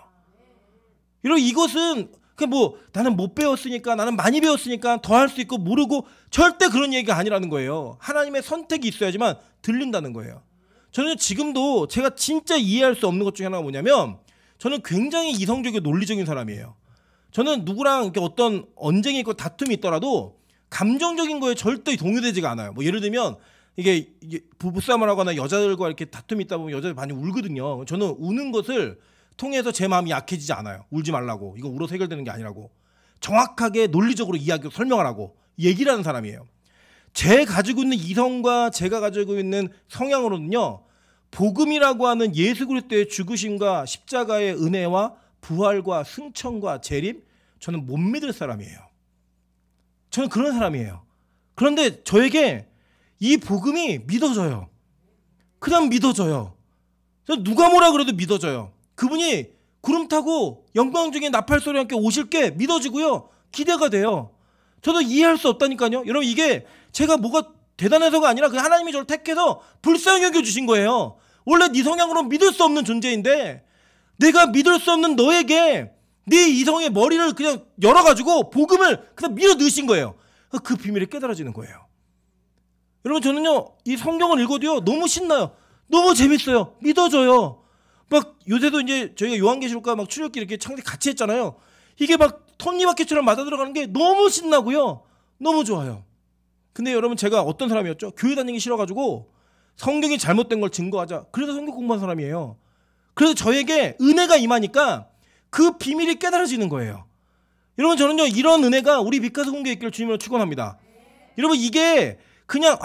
S1: 여러분, 이것은 그냥 뭐 나는 못 배웠으니까, 나는 많이 배웠으니까 더 할 수 있고 모르고, 절대 그런 얘기가 아니라는 거예요. 하나님의 선택이 있어야지만 들린다는 거예요. 저는 지금도 제가 진짜 이해할 수 없는 것 중에 하나가 뭐냐면, 저는 굉장히 이성적이고 논리적인 사람이에요. 저는 누구랑 이렇게 어떤 언쟁이 있고 다툼이 있더라도 감정적인 거에 절대 동요되지가 않아요. 뭐 예를 들면 이게 부부싸움을 하거나 여자들과 이렇게 다툼이 있다 보면 여자들 많이 울거든요. 저는 우는 것을 통해서 제 마음이 약해지지 않아요. 울지 말라고, 이거 울어서 해결되는 게 아니라고, 정확하게 논리적으로 이야기로 설명하라고 얘기를 하는 사람이에요. 제 가지고 있는 이성과 제가 가지고 있는 성향으로는요, 복음이라고 하는 예수 그리스도의 죽으심과 십자가의 은혜와 부활과 승천과 재림, 저는 못 믿을 사람이에요. 저는 그런 사람이에요. 그런데 저에게 이 복음이 믿어져요. 그냥 믿어져요. 누가 뭐라 그래도 믿어져요. 그분이 구름 타고 영광적인 나팔 소리와 함께 오실 게 믿어지고요, 기대가 돼요. 저도 이해할 수 없다니까요. 여러분, 이게 제가 뭐가 대단해서가 아니라 그 하나님이 저를 택해서 불쌍히 여겨주신 거예요. 원래 네 성향으로 믿을 수 없는 존재인데 내가 믿을 수 없는 너에게 네 이성의 머리를 그냥 열어가지고 복음을 그냥 밀어 넣으신 거예요. 그 비밀이 깨달아지는 거예요. 여러분, 저는요 이 성경을 읽어도요 너무 신나요. 너무 재밌어요. 믿어져요. 막 요새도 이제 저희가 요한계시록과 막 출애굽기 이렇게 창세 같이 했잖아요. 이게 막 톱니바퀴처럼 맞아 들어가는 게 너무 신나고요, 너무 좋아요. 근데 여러분, 제가 어떤 사람이었죠? 교회 다니기 싫어가지고 성경이 잘못된 걸 증거하자, 그래서 성경 공부한 사람이에요. 그래서 저에게 은혜가 임하니까 그 비밀이 깨달아지는 거예요. 여러분, 저는요 이런 은혜가 우리 빛가서 공개에 있기를 주님으로 축원합니다. 여러분, 이게 그냥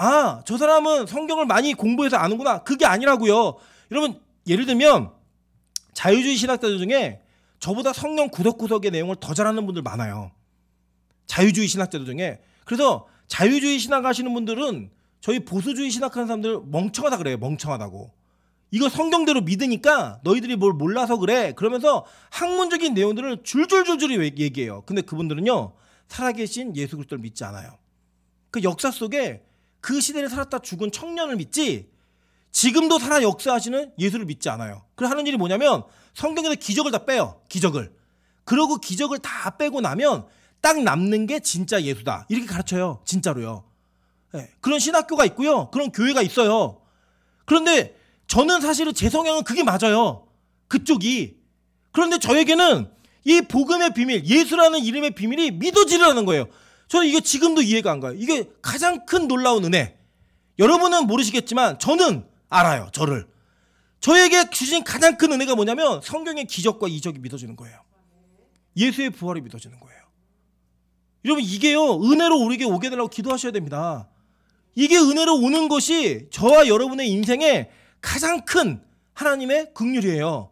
S1: 저 사람은 성경을 많이 공부해서 아는구나, 그게 아니라고요. 여러분, 예를 들면 자유주의 신학자들 중에 저보다 성경 구석구석의 내용을 더 잘하는 분들 많아요. 자유주의 신학자들 중에. 그래서 자유주의 신학하시는 분들은 저희 보수주의 신학하는 사람들 멍청하다 그래요. 멍청하다고. 이거 성경대로 믿으니까 너희들이 뭘 몰라서 그래, 그러면서 학문적인 내용들을 줄줄줄줄 얘기해요. 근데 그분들은요 살아계신 예수 그리스도를 믿지 않아요. 그 역사 속에 그 시대를 살았다 죽은 청년을 믿지, 지금도 살아 역사하시는 예수를 믿지 않아요. 그래서 하는 일이 뭐냐면 성경에서 기적을 다 빼요. 기적을. 그러고 기적을 다 빼고 나면 딱 남는 게 진짜 예수다, 이렇게 가르쳐요. 진짜로요. 네, 그런 신학교가 있고요, 그런 교회가 있어요. 그런데 저는 사실은 제 성향은 그게 맞아요. 그쪽이. 그런데 저에게는 이 복음의 비밀, 예수라는 이름의 비밀이 믿어지라는 거예요. 저는 이게 지금도 이해가 안 가요. 이게 가장 큰 놀라운 은혜. 여러분은 모르시겠지만 저는 알아요. 저에게 주신 가장 큰 은혜가 뭐냐면 성경의 기적과 이적이 믿어지는 거예요. 예수의 부활이 믿어지는 거예요. 여러분, 이게요 은혜로 우리에게 오게 되라고 기도하셔야 됩니다. 이게 은혜로 오는 것이 저와 여러분의 인생에 가장 큰 하나님의 긍휼이에요.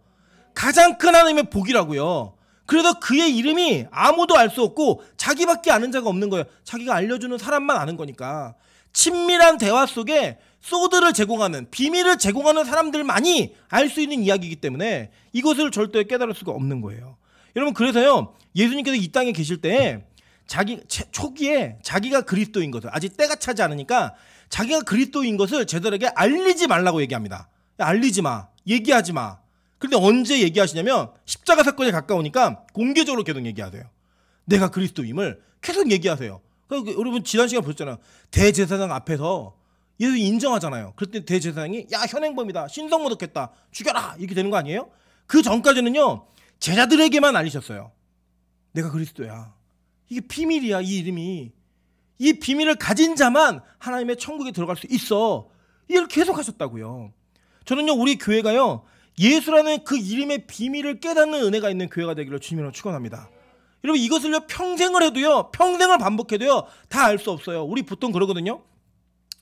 S1: 가장 큰 하나님의 복이라고요. 그래서 그의 이름이 아무도 알 수 없고 자기밖에 아는 자가 없는 거예요. 자기가 알려주는 사람만 아는 거니까. 친밀한 대화 속에 소드를 제공하는, 비밀을 제공하는 사람들만이 알 수 있는 이야기이기 때문에 이것을 절대 깨달을 수가 없는 거예요. 여러분, 그래서요 예수님께서 이 땅에 계실 때 초기에 자기가 그리스도인 것을, 아직 때가 차지 않으니까 자기가 그리스도인 것을 제자들에게 알리지 말라고 얘기합니다. 알리지 마, 얘기하지 마. 그런데 언제 얘기하시냐면 십자가 사건에 가까우니까 공개적으로 계속 얘기하세요. 내가 그리스도임을 계속 얘기하세요. 여러분, 지난 시간에 보셨잖아요. 대제사장 앞에서 예수 인정하잖아요. 그때 대제사장이 야 현행범이다, 신성 모독했다, 죽여라 이렇게 되는 거 아니에요? 그 전까지는요 제자들에게만 알리셨어요. 내가 그리스도야. 이게 비밀이야. 이 이름이. 이 비밀을 가진 자만 하나님의 천국에 들어갈 수 있어. 이걸 계속 하셨다고요. 저는요 우리 교회가요 예수라는 그 이름의 비밀을 깨닫는 은혜가 있는 교회가 되기를 주님으로 축원합니다. 여러분 이것을요 평생을 해도요 평생을 반복해도요 다 알 수 없어요. 우리 보통 그러거든요.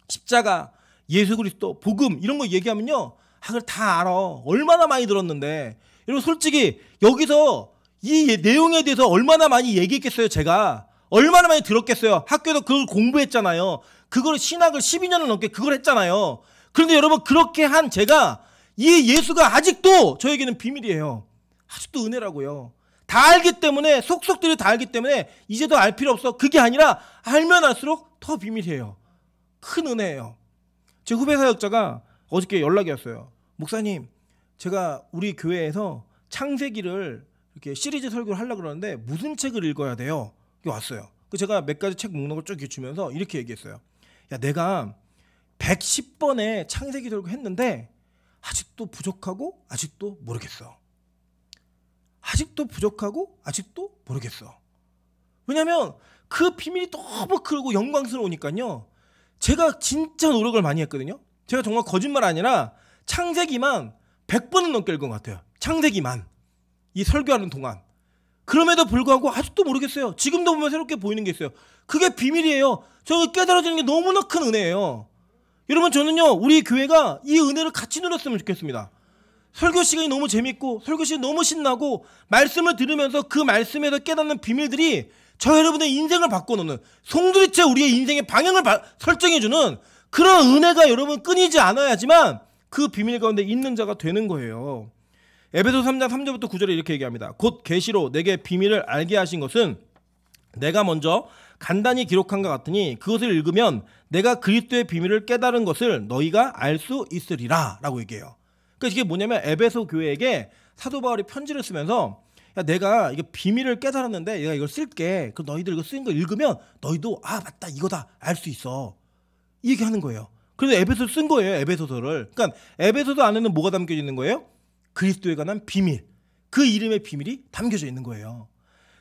S1: 십자가, 예수 그리스도, 복음 이런 거 얘기하면요 그걸 다 알아. 얼마나 많이 들었는데. 여러분 솔직히 여기서 이 내용에 대해서 얼마나 많이 얘기했겠어요. 제가 얼마나 많이 들었겠어요. 학교에서 그걸 공부했잖아요. 그걸 신학을 12년을 넘게 그걸 했잖아요. 그런데 여러분 그렇게 한 제가 이 예수가 아직도 저에게는 비밀이에요. 아직도 은혜라고요. 다 알기 때문에 속속들이 다 알기 때문에 이제 더 알 필요 없어. 그게 아니라 알면 알수록 더 비밀이에요. 큰 은혜예요. 제 후배 사역자가 어저께 연락이 왔어요. 목사님 제가 우리 교회에서 창세기를 이렇게 시리즈 설교를 하려고 그러는데 무슨 책을 읽어야 돼요? 이게 왔어요. 제가 몇 가지 책 목록을 쭉 주면서 이렇게 얘기했어요. 야 내가 110번의 창세기 설교 했는데 아직도 부족하고 아직도 모르겠어. 아직도 부족하고 아직도 모르겠어. 왜냐면 그 비밀이 너무 크고 영광스러우니까요. 제가 진짜 노력을 많이 했거든요. 제가 정말 거짓말 아니라 창세기만 100번은 넘게 읽은 것 같아요. 창세기만. 이 설교하는 동안. 그럼에도 불구하고 아직도 모르겠어요. 지금도 보면 새롭게 보이는 게 있어요. 그게 비밀이에요. 저 깨달아지는 게 너무나 큰 은혜예요. 여러분 저는요 우리 교회가 이 은혜를 같이 누렸으면 좋겠습니다. 설교 시간이 너무 재밌고 설교 시간이 너무 신나고 말씀을 들으면서 그 말씀에서 깨닫는 비밀들이 저 여러분의 인생을 바꿔놓는 송두리째 우리의 인생의 방향을 설정해주는 그런 은혜가 여러분 끊이지 않아야지만 그 비밀 가운데 있는 자가 되는 거예요. 에베소 3장 3절부터 9절에 이렇게 얘기합니다. 곧 계시로 내게 비밀을 알게 하신 것은 내가 먼저 간단히 기록한 것 같으니 그것을 읽으면 내가 그리스도의 비밀을 깨달은 것을 너희가 알 수 있으리라 라고 얘기해요. 그러니까 이게 뭐냐면 에베소 교회에게 사도 바울이 편지를 쓰면서 야 내가 이게 비밀을 깨달았는데 내가 이걸 쓸게. 그럼 너희들 이거 쓴 거 읽으면 너희도 아 맞다 이거다 알 수 있어. 이 얘기하는 거예요. 그래서 에베소 쓴 거예요. 에베소서를. 그러니까 에베소서 안에는 뭐가 담겨져 있는 거예요? 그리스도에 관한 비밀. 그 이름의 비밀이 담겨져 있는 거예요.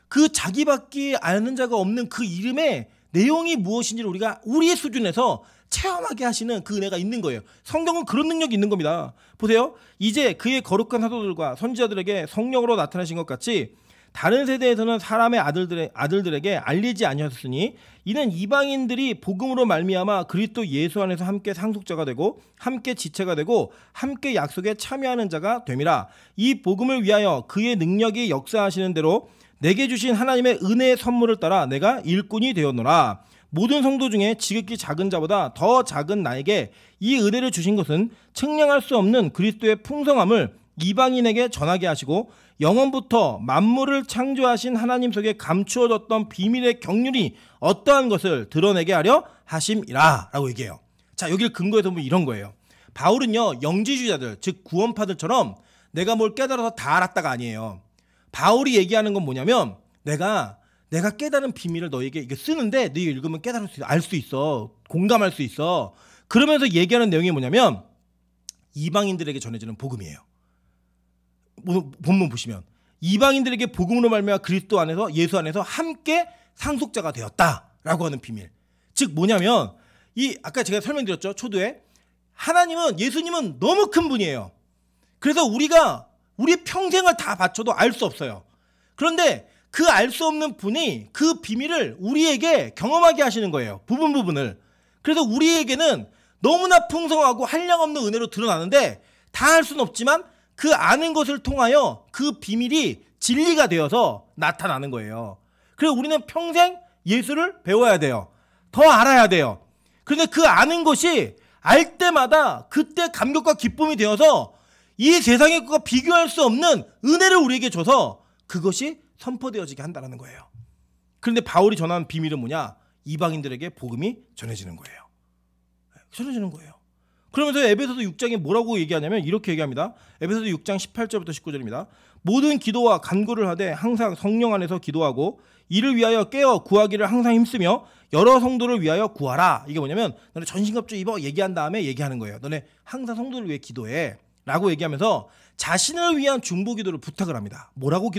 S1: 그 자기밖에 아는 자가 없는 그 이름의 내용이 무엇인지를 우리가 우리의 수준에서 체험하게 하시는 그 은혜가 있는 거예요. 성경은 그런 능력이 있는 겁니다. 보세요. 이제 그의 거룩한 사도들과 선지자들에게 성령으로 나타나신 것 같이 다른 세대에서는 사람의 아들들에게 알리지 아니하셨으니 이는 이방인들이 복음으로 말미암아 그리스도 예수 안에서 함께 상속자가 되고 함께 지체가 되고 함께 약속에 참여하는 자가 됨이라. 이 복음을 위하여 그의 능력이 역사하시는 대로 내게 주신 하나님의 은혜의 선물을 따라 내가 일꾼이 되었노라. 모든 성도 중에 지극히 작은 자보다 더 작은 나에게 이 은혜를 주신 것은 측량할 수 없는 그리스도의 풍성함을 이방인에게 전하게 하시고 영원부터 만물을 창조하신 하나님 속에 감추어졌던 비밀의 경륜이 어떠한 것을 드러내게 하려 하심이라 라고 얘기해요. 자, 여기를 근거해서 보면 이런 거예요. 바울은요 영지주의자들 즉 구원파들처럼 내가 뭘 깨달아서 다 알았다가 아니에요. 바울이 얘기하는 건 뭐냐면 내가 깨달은 비밀을 너에게 이게 쓰는데 너희가 읽으면 깨달을 수 있어, 알 수 있어, 공감할 수 있어. 그러면서 얘기하는 내용이 뭐냐면 이방인들에게 전해지는 복음이에요. 본문 보시면 이방인들에게 복음으로 말미암아 그리스도 안에서 예수 안에서 함께 상속자가 되었다라고 하는 비밀. 즉 뭐냐면 이 아까 제가 설명드렸죠 초두에 하나님은 예수님은 너무 큰 분이에요. 그래서 우리가 우리 평생을 다 바쳐도 알 수 없어요. 그런데 그 알 수 없는 분이 그 비밀을 우리에게 경험하게 하시는 거예요. 부분을. 그래서 우리에게는 너무나 풍성하고 한량없는 은혜로 드러나는데 다 알 수는 없지만 그 아는 것을 통하여 그 비밀이 진리가 되어서 나타나는 거예요. 그래서 우리는 평생 예수를 배워야 돼요. 더 알아야 돼요. 그런데 그 아는 것이 알 때마다 그때 감격과 기쁨이 되어서 이 세상의 것과 비교할 수 없는 은혜를 우리에게 줘서 그것이 선포되어지게 한다는 거예요. 그런데 바울이 전하는 비밀은 뭐냐? 이방인들에게 복음이 전해지는 거예요. 전해지는 거예요. 그러면서 에베소서 6장에 뭐라고 얘기하냐면 이렇게 얘기합니다. 에베소서 6장 18절부터 19절입니다. 모든 기도와 간구를 하되 항상 성령 안에서 기도하고 이를 위하여 깨어 구하기를 항상 힘쓰며 여러 성도를 위하여 구하라. 이게 뭐냐면 너네 전신갑주 입어 얘기한 다음에 얘기하는 거예요. 너네 항상 성도를 위해 기도해 라고 얘기하면서 자신을 위한 중보 기도를 부탁을 합니다. 뭐라고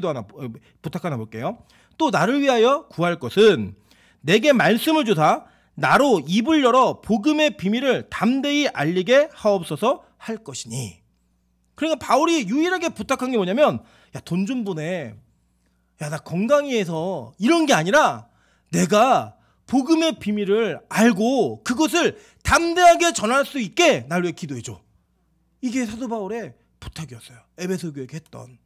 S1: 부탁하나 볼게요. 또 나를 위하여 구할 것은 내게 말씀을 주사 나로 입을 열어 복음의 비밀을 담대히 알리게 하옵소서 할 것이니. 그러니까 바울이 유일하게 부탁한 게 뭐냐면 야, 돈 좀 보내. 야, 나 건강히 해서 이런 게 아니라 내가 복음의 비밀을 알고 그것을 담대하게 전할 수 있게 날 위해 기도해줘. 이게 사도 바울의 부탁이었어요. 에베소 교회에 했던.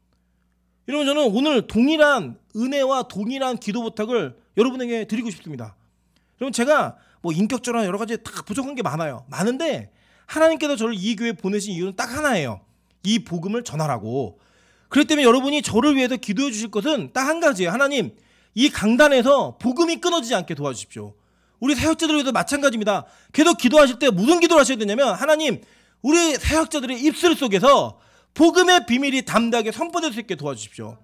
S1: 여러분, 저는 오늘 동일한 은혜와 동일한 기도 부탁을 여러분에게 드리고 싶습니다. 여러분, 제가 뭐 인격적으로 여러 가지 다 부족한 게 많아요. 많은데 하나님께서 저를 이 교회에 보내신 이유는 딱 하나예요. 이 복음을 전하라고. 그렇기 때문에 여러분이 저를 위해서 기도해 주실 것은 딱 한 가지예요. 하나님, 이 강단에서 복음이 끊어지지 않게 도와주십시오. 우리 사역자들을 위해서 마찬가지입니다. 계속 기도하실 때 무슨 기도를 하셔야 되냐면 하나님, 우리 사역자들의 입술 속에서 복음의 비밀이 담대하게 선포될 수 있게 도와주십시오.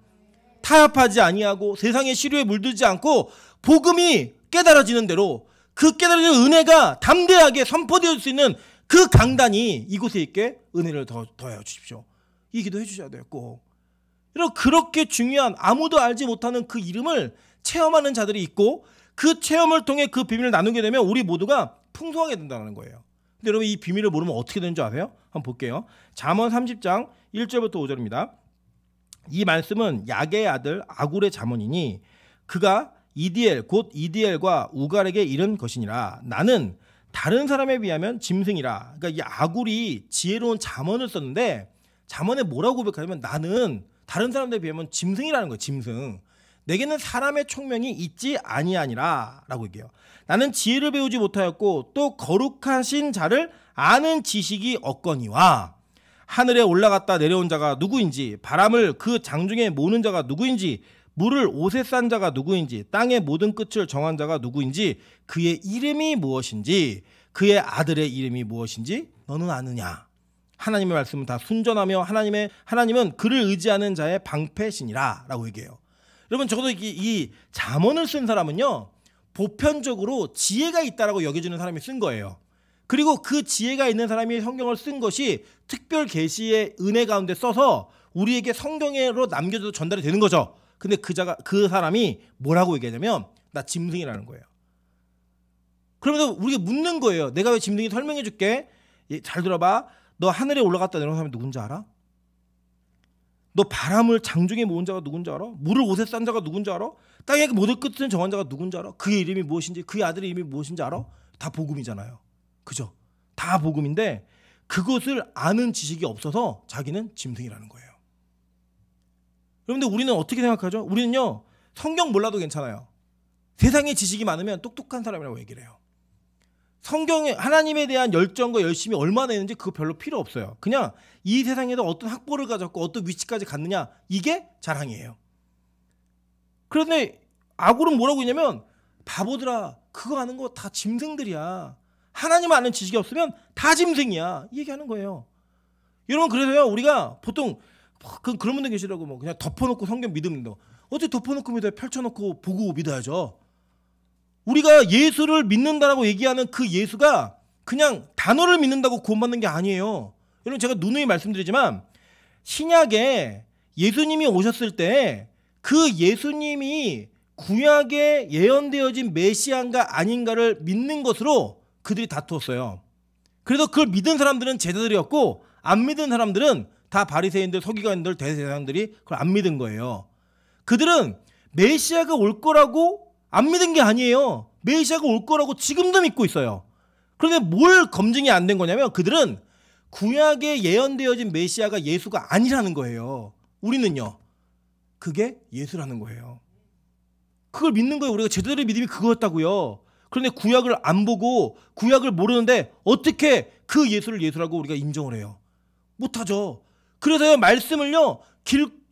S1: 타협하지 아니하고 세상의 시류에 물들지 않고 복음이 깨달아지는 대로 그 깨달아지는 은혜가 담대하게 선포될 수 있는 그 강단이 이곳에 있게 은혜를 더하여 주십시오. 이 기도 해주셔야 돼요. 꼭. 여러분, 그렇게 중요한 아무도 알지 못하는 그 이름을 체험하는 자들이 있고 그 체험을 통해 그 비밀을 나누게 되면 우리 모두가 풍성하게 된다는 거예요. 근데 여러분, 이 비밀을 모르면 어떻게 되는 줄 아세요? 한번 볼게요. 잠언 30장 1절부터 5절입니다. 이 말씀은 야게의 아들 아굴의 잠언이니 그가 이디엘 곧 이디엘과 우갈에게 이른 것이니라. 나는 다른 사람에 비하면 짐승이라. 그러니까 이 아굴이 지혜로운 잠언을 썼는데 잠언에 뭐라고 고백하냐면 나는 다른 사람들에 비하면 짐승이라는 거예요. 짐승. 내게는 사람의 총명이 있지 아니하니라 라고 얘기해요. 나는 지혜를 배우지 못하였고 또 거룩하신 자를 아는 지식이 없거니와 하늘에 올라갔다 내려온 자가 누구인지 바람을 그 장중에 모는 자가 누구인지 물을 옷에 싼 자가 누구인지 땅의 모든 끝을 정한 자가 누구인지 그의 이름이 무엇인지 그의 아들의 이름이 무엇인지 너는 아느냐. 하나님의 말씀은 다 순전하며 하나님은 그를 의지하는 자의 방패시니라 라고 얘기해요. 여러분, 적어도 이 잠언을 쓴 사람은요 보편적으로 지혜가 있다라고 여겨지는 사람이 쓴 거예요. 그리고 그 지혜가 있는 사람이 성경을 쓴 것이 특별 계시의 은혜 가운데 써서 우리에게 성경으로 남겨져서 전달이 되는 거죠. 근데 그 사람이 뭐라고 얘기하냐면 나 짐승이라는 거예요. 그러면서 우리가 묻는 거예요. 내가 왜 짐승인지 설명해 줄게. 잘 들어봐. 너 하늘에 올라갔다 내려온 사람이 누군지 알아? 너 바람을 장중에 모은 자가 누군지 알아? 물을 옷에 싼 자가 누군지 알아? 땅의 모든 끝은 정한 자가 누군지 알아? 그의 이름이 무엇인지 그의 아들의 이름이 무엇인지 알아? 다 복음이잖아요. 그죠? 다 복음인데 그것을 아는 지식이 없어서 자기는 짐승이라는 거예요. 여러분들, 우리는 어떻게 생각하죠? 우리는요 성경 몰라도 괜찮아요. 세상에 지식이 많으면 똑똑한 사람이라고 얘기를 해요. 성경에 하나님에 대한 열정과 열심이 얼마나 있는지 그거 별로 필요 없어요. 그냥 이 세상에서 어떤 학벌을 가졌고 어떤 위치까지 갔느냐, 이게 자랑이에요. 그런데 아굴은 뭐라고 했냐면 바보들아, 그거 아는 거 다 짐승들이야. 하나님 아는 지식이 없으면 다 짐승이야. 이 얘기하는 거예요. 여러분, 그래서요 우리가 보통 그런 분들 계시더라고. 뭐 그냥 덮어놓고 성경 믿음도 어떻게 덮어놓고 믿어요? 펼쳐놓고 보고 믿어야죠. 우리가 예수를 믿는다라고 얘기하는 그 예수가 그냥 단어를 믿는다고 구원받는 게 아니에요. 여러분, 제가 누누이 말씀드리지만 신약에 예수님이 오셨을 때 그 예수님이 구약에 예언되어진 메시아인가 아닌가를 믿는 것으로 그들이 다투었어요. 그래서 그걸 믿은 사람들은 제자들이었고 안 믿은 사람들은 다 바리새인들, 서기관들, 대제사장들이 그걸 안 믿은 거예요. 그들은 메시아가 올 거라고 안 믿은 게 아니에요. 메시아가 올 거라고 지금도 믿고 있어요. 그런데 뭘 검증이 안 된 거냐면 그들은 구약에 예언되어진 메시아가 예수가 아니라는 거예요. 우리는요, 그게 예수라는 거예요. 그걸 믿는 거예요. 우리가 제자들의 믿음이 그거였다고요. 그런데 구약을 안 보고 구약을 모르는데 어떻게 그 예수를 예수라고 우리가 인정을 해요? 못하죠. 그래서요 말씀을요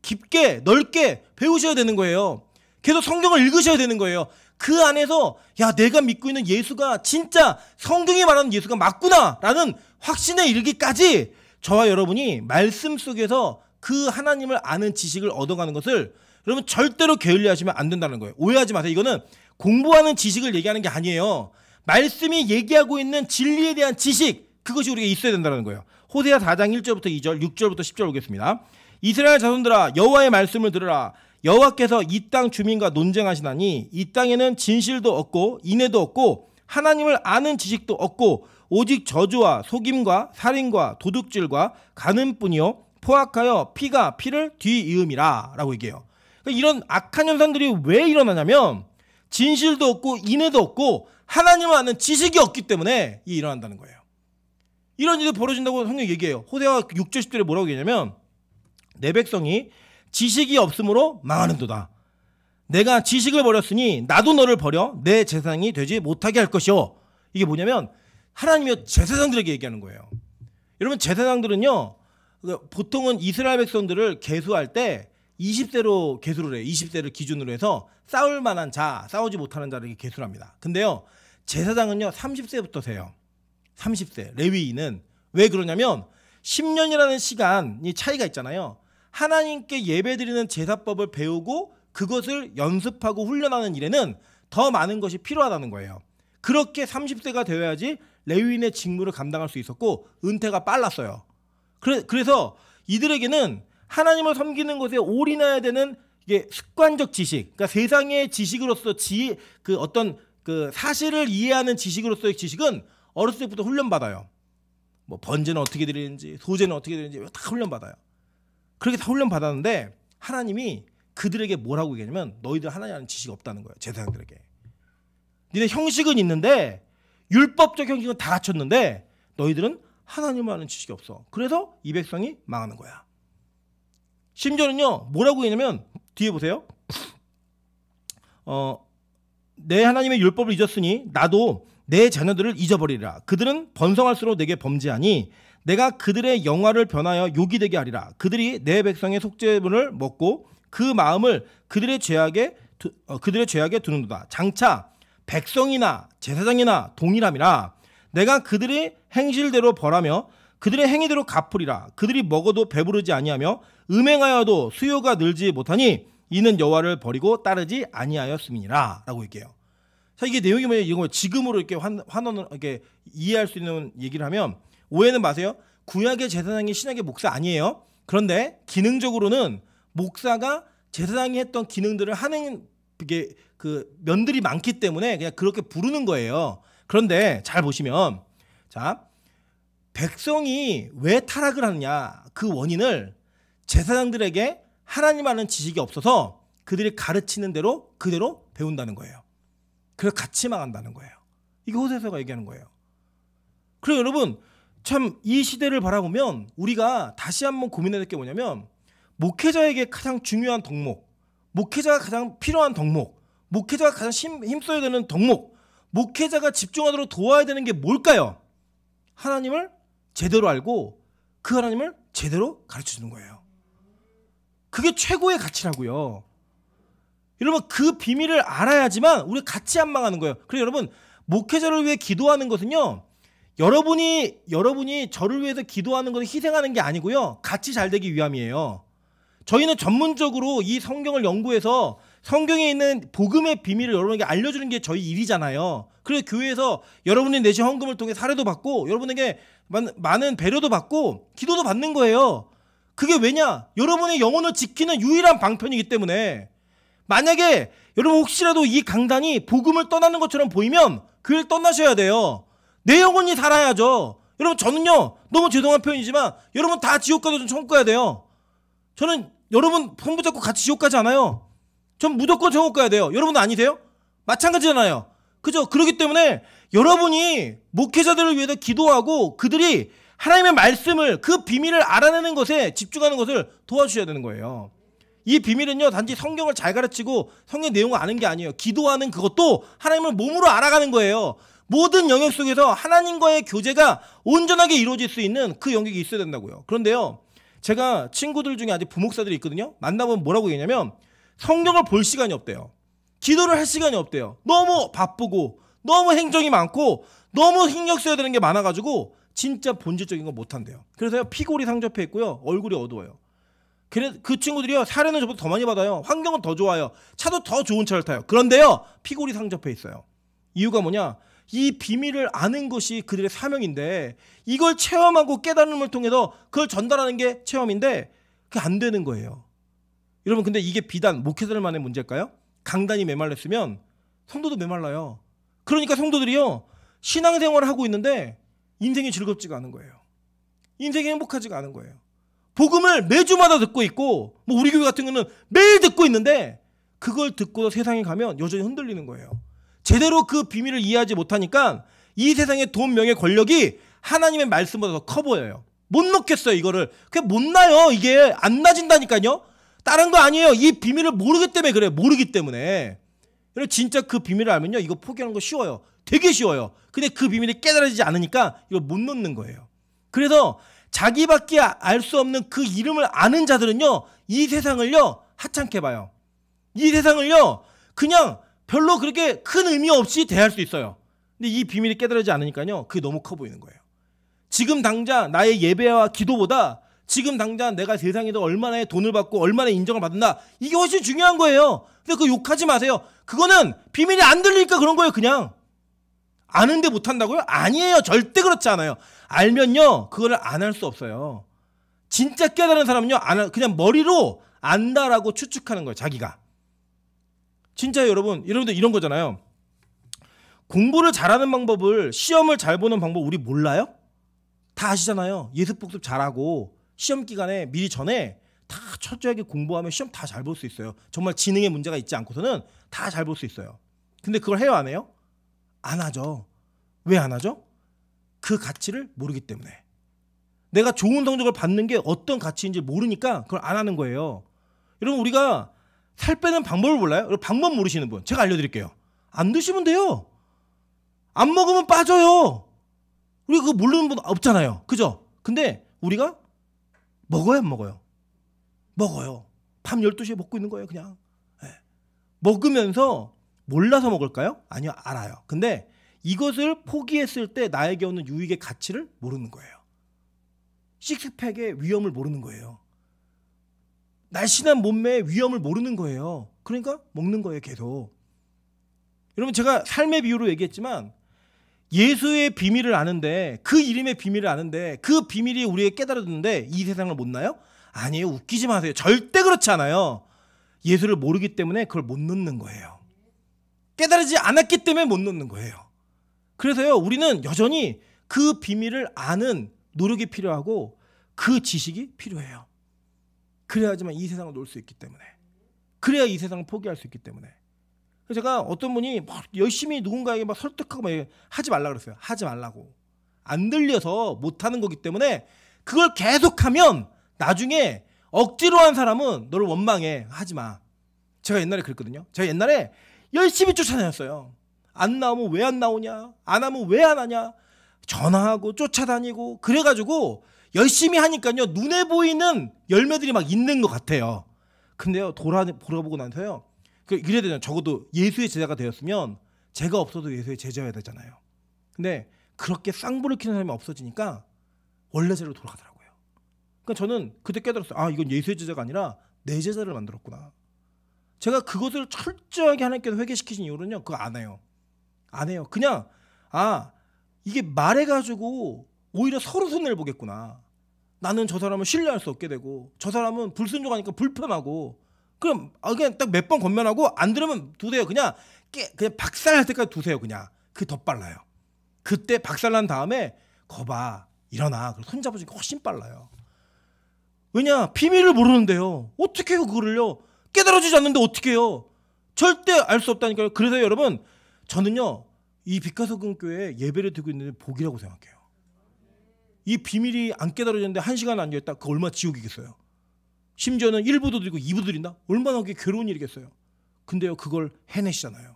S1: 깊게 넓게 배우셔야 되는 거예요. 계속 성경을 읽으셔야 되는 거예요. 그 안에서 야, 내가 믿고 있는 예수가 진짜 성경이 말하는 예수가 맞구나 라는 확신에 이르기까지 저와 여러분이 말씀 속에서 그 하나님을 아는 지식을 얻어가는 것을 여러분 절대로 게을리하시면 안 된다는 거예요. 오해하지 마세요. 이거는 공부하는 지식을 얘기하는 게 아니에요. 말씀이 얘기하고 있는 진리에 대한 지식, 그것이 우리가 있어야 된다는 거예요. 호세아 4장 1절부터 2절, 6절부터 10절 보겠습니다. 이스라엘 자손들아, 여호와의 말씀을 들으라. 여호와께서 이 땅 주민과 논쟁하시나니 이 땅에는 진실도 없고 인애도 없고 하나님을 아는 지식도 없고 오직 저주와 속임과 살인과 도둑질과 간음뿐이요 포악하여 피가 피를 뒤이음이라 라고 얘기해요. 그러니까 이런 악한 현상들이 왜 일어나냐면 진실도 없고 인애도 없고 하나님을 아는 지식이 없기 때문에 일어난다는 거예요. 이런 일이 벌어진다고 성경이 얘기해요. 호세아 6절 10절에 뭐라고 얘기하냐면 내 백성이 지식이 없으므로 망하는도다. 내가 지식을 버렸으니 나도 너를 버려 내 제사장이 되지 못하게 할 것이요. 이게 뭐냐면 하나님이 제사장들에게 얘기하는 거예요. 여러분 제사장들은요 보통은 이스라엘 백성들을 계수할 때 20세로 계수를 해요. 20세를 기준으로 해서 싸울 만한 자, 싸우지 못하는 자를 계수를 합니다. 근데요 제사장은요 30세부터 세요. 30세. 레위인은 왜 그러냐면 10년이라는 시간이 차이가 있잖아요. 하나님께 예배드리는 제사법을 배우고 그것을 연습하고 훈련하는 일에는 더 많은 것이 필요하다는 거예요. 그렇게 30세가 되어야지 레위인의 직무를 감당할 수 있었고 은퇴가 빨랐어요. 그래서 이들에게는 하나님을 섬기는 것에 올인해야 되는 이게 습관적 지식, 그러니까 세상의 지식으로서 그 어떤 그 사실을 이해하는 지식으로서의 지식은 어렸을 때부터 훈련받아요. 뭐 번제는 어떻게 드리는지, 소제는 어떻게 드리는지 다 훈련받아요. 그렇게 다 훈련받았는데 하나님이 그들에게 뭐라고 얘기하냐면 너희들 하나님 아는 지식이 없다는 거예요. 제사장들에게. 니네 형식은 있는데 율법적 형식은 다 갖췄는데 너희들은 하나님을 아는 지식이 없어. 그래서 이 백성이 망하는 거야. 심지어는요 뭐라고 얘기하냐면 뒤에 보세요. 내 하나님의 율법을 잊었으니 나도 내 자녀들을 잊어버리리라. 그들은 번성할수록 내게 범죄하니 내가 그들의 영화를 변하여 욕이 되게 하리라. 그들이 내 백성의 속죄물을 먹고 그 마음을 그들의 죄악에 두는도다. 장차 백성이나 제사장이나 동일함이라. 내가 그들의 행실대로 벌하며 그들의 행위대로 갚으리라. 그들이 먹어도 배부르지 아니하며 음행하여도 수요가 늘지 못하니 이는 여호와를 버리고 따르지 아니하였음이니라 라고 얘기해요. 자, 이게 내용이 뭐예요? 이거 지금으로 이렇게 환원을 이렇게 이해할 수 있는 얘기를 하면 오해는 마세요. 구약의 제사장이 신약의 목사 아니에요. 그런데 기능적으로는 목사가 제사장이 했던 기능들을 하는 그 면들이 많기 때문에 그냥 그렇게 부르는 거예요. 그런데 잘 보시면 자, 백성이 왜 타락을 하느냐 그 원인을 제사장들에게 하나님 아는 지식이 없어서 그들이 가르치는 대로 그대로 배운다는 거예요. 그래서 같이 망한다는 거예요. 이게 호세아서가 얘기하는 거예요. 그래서 여러분 참 이 시대를 바라보면 우리가 다시 한번 고민해야 될 게 뭐냐면 목회자에게 가장 중요한 덕목, 목회자가 가장 필요한 덕목, 목회자가 가장 힘써야 되는 덕목, 목회자가 집중하도록 도와야 되는 게 뭘까요? 하나님을 제대로 알고 그 하나님을 제대로 가르쳐주는 거예요. 그게 최고의 가치라고요. 여러분 그 비밀을 알아야지만 우리 같이 안 망하는 거예요. 그래서 여러분 목회자를 위해 기도하는 것은요. 여러분이 저를 위해서 기도하는 것을 희생하는 게 아니고요. 같이 잘 되기 위함이에요. 저희는 전문적으로 이 성경을 연구해서 성경에 있는 복음의 비밀을 여러분에게 알려주는 게 저희 일이잖아요. 그래서 교회에서 여러분이 내신 헌금을 통해 사례도 받고 여러분에게 많은 배려도 받고 기도도 받는 거예요. 그게 왜냐? 여러분의 영혼을 지키는 유일한 방편이기 때문에 만약에 여러분 혹시라도 이 강단이 복음을 떠나는 것처럼 보이면 그 일 떠나셔야 돼요. 내 영혼이 살아야죠. 여러분 저는요 너무 죄송한 표현이지만 여러분 다 지옥 가도 좀 천국 가야 돼요. 저는 여러분 손 붙잡고 같이 지옥 가지 않아요. 전 무조건 천국 가야 돼요. 여러분도 아니세요? 마찬가지잖아요. 그죠? 그렇기 때문에 여러분이 목회자들을 위해서 기도하고 그들이 하나님의 말씀을 그 비밀을 알아내는 것에 집중하는 것을 도와주셔야 되는 거예요. 이 비밀은요 단지 성경을 잘 가르치고 성경 내용을 아는 게 아니에요. 기도하는 그것도 하나님을 몸으로 알아가는 거예요. 모든 영역 속에서 하나님과의 교제가 온전하게 이루어질 수 있는 그 영역이 있어야 된다고요. 그런데요 제가 친구들 중에 아직 부목사들이 있거든요. 만나보면 뭐라고 얘기하냐면 성경을 볼 시간이 없대요. 기도를 할 시간이 없대요. 너무 바쁘고 너무 행정이 많고 너무 신경 써야 되는 게 많아가지고 진짜 본질적인 거 못한대요. 그래서 피골이 상접해 있고요 얼굴이 어두워요. 그 친구들이요, 사례는 저보다 더 많이 받아요. 환경은 더 좋아요. 차도 더 좋은 차를 타요. 그런데요, 피골이 상접해 있어요. 이유가 뭐냐? 이 비밀을 아는 것이 그들의 사명인데, 이걸 체험하고 깨달음을 통해서 그걸 전달하는 게 체험인데 그게 안 되는 거예요. 여러분, 근데 이게 비단 목회자들만의 문제일까요? 강단이 메말랐으면 성도도 메말라요. 그러니까 성도들이요, 신앙생활을 하고 있는데 인생이 즐겁지가 않은 거예요. 인생이 행복하지가 않은 거예요. 복음을 매주마다 듣고 있고, 뭐 우리 교회 같은 경우는 매일 듣고 있는데 그걸 듣고 세상에 가면 여전히 흔들리는 거예요. 제대로 그 비밀을 이해하지 못하니까 이 세상의 돈, 명예, 권력이 하나님의 말씀보다 더 커 보여요. 못 넣겠어요, 이거를. 그냥 못 나요. 이게 안 나진다니까요. 다른 거 아니에요. 이 비밀을 모르기 때문에 그래요. 모르기 때문에. 여러분, 진짜 그 비밀을 알면요, 이거 포기하는 거 쉬워요. 되게 쉬워요. 근데 그 비밀이 깨달아지지 않으니까 이걸 못 넣는 거예요. 그래서 자기밖에 알 수 없는 그 이름을 아는 자들은요, 이 세상을요 하찮게 봐요. 이 세상을요 그냥 별로 그렇게 큰 의미 없이 대할 수 있어요. 근데 이 비밀이 깨달아지지 않으니까요, 그게 너무 커 보이는 거예요. 지금 당장 나의 예배와 기도보다 지금 당장 내가 세상에서 얼마나 돈을 받고 얼마나 인정을 받는다, 이게 훨씬 중요한 거예요. 근데 그거 욕하지 마세요. 그거는 비밀이 안 들리니까 그런 거예요. 그냥 아는데 못한다고요? 아니에요. 절대 그렇지 않아요. 알면요, 그거를 안 할 수 없어요. 진짜 깨달은 사람은요, 그냥 머리로 안다라고 추측하는 거예요. 자기가. 진짜 여러분들 이런 거잖아요. 공부를 잘하는 방법을, 시험을 잘 보는 방법 우리 몰라요? 다 아시잖아요. 예습복습 잘하고 시험 기간에 미리 전에 다 철저하게 공부하면 시험 다 잘 볼 수 있어요. 정말 지능에 문제가 있지 않고서는 다 잘 볼 수 있어요. 근데 그걸 해요, 안 해요? 안 하죠. 왜 안 하죠? 그 가치를 모르기 때문에. 내가 좋은 성적을 받는 게 어떤 가치인지 모르니까 그걸 안 하는 거예요. 여러분, 우리가 살 빼는 방법을 몰라요? 여러분, 방법 모르시는 분 제가 알려드릴게요. 안 드시면 돼요. 안 먹으면 빠져요. 우리가 그거 모르는 분 없잖아요. 그죠? 근데 우리가 먹어요, 안 먹어요? 먹어요. 밤 12시에 먹고 있는 거예요, 그냥. 네. 먹으면서 몰라서 먹을까요? 아니요, 알아요. 근데 이것을 포기했을 때 나에게 오는 유익의 가치를 모르는 거예요. 식스팩의 위험을 모르는 거예요. 날씬한 몸매의 위험을 모르는 거예요. 그러니까 먹는 거예요, 계속. 여러분, 제가 삶의 비유로 얘기했지만 예수의 비밀을 아는데, 그 이름의 비밀을 아는데 그 비밀이 우리에게 깨달아졌는데 이 세상을 못 나요? 아니에요. 웃기지 마세요. 절대 그렇지 않아요. 예수를 모르기 때문에 그걸 못 넣는 거예요. 깨달아지지 않았기 때문에 못 넣는 거예요. 그래서요, 우리는 여전히 그 비밀을 아는 노력이 필요하고 그 지식이 필요해요. 그래야지만 이 세상을 놓을 수 있기 때문에. 그래야 이 세상을 포기할 수 있기 때문에. 그래서 제가 어떤 분이 막 열심히 누군가에게 막 설득하고 막 하지 말라 그랬어요. 하지 말라고. 안 들려서 못하는 거기 때문에 그걸 계속하면 나중에 억지로 한 사람은 너를 원망해. 하지 마. 제가 옛날에 그랬거든요. 제가 옛날에 열심히 쫓아다녔어요. 안 나오면 왜 안 나오냐, 안 하면 왜 안 하냐, 전화하고 쫓아다니고 그래가지고 열심히 하니까요, 눈에 보이는 열매들이 막 있는 것 같아요. 근데요, 돌아보고 나서요, 이래야 되잖아요. 적어도 예수의 제자가 되었으면 제가 없어도 예수의 제자여야 되잖아요. 근데 그렇게 쌍불을 키는 사람이 없어지니까 원래 제로 돌아가더라고요. 그러니까 저는 그때 깨달았어요. 아, 이건 예수의 제자가 아니라 내 제자를 만들었구나. 제가 그것을 철저하게 하나님께서 회개시키신 이유는요, 그거 안 해요. 안 해요. 그냥 이게 말해가지고 오히려 서로 손해를 보겠구나. 나는 저 사람을 신뢰할 수 없게 되고 저 사람은 불순종하니까 불편하고, 그럼 그냥 딱 몇 번 권면하고 안 들으면 두세요. 그냥 박살날 때까지 두세요. 그냥 그게 더 빨라요. 그때 박살난 다음에 거봐, 일어나. 손 잡아주니까 훨씬 빨라요. 왜냐? 비밀을 모르는데요. 어떻게 해요 그거를요? 깨달아지지 않는데 어떻게 해요? 절대 알 수 없다니까요. 그래서 여러분, 저는요, 이 빛가서금 교회에 예배를 드리고 있는 게 복이라고 생각해요. 이 비밀이 안 깨달아졌는데 1시간 앉아있다, 그거 얼마나 지옥이겠어요. 심지어는 1부도 드리고 2부도 드린다? 얼마나 그게 괴로운 일이겠어요. 근데요, 그걸 해내시잖아요.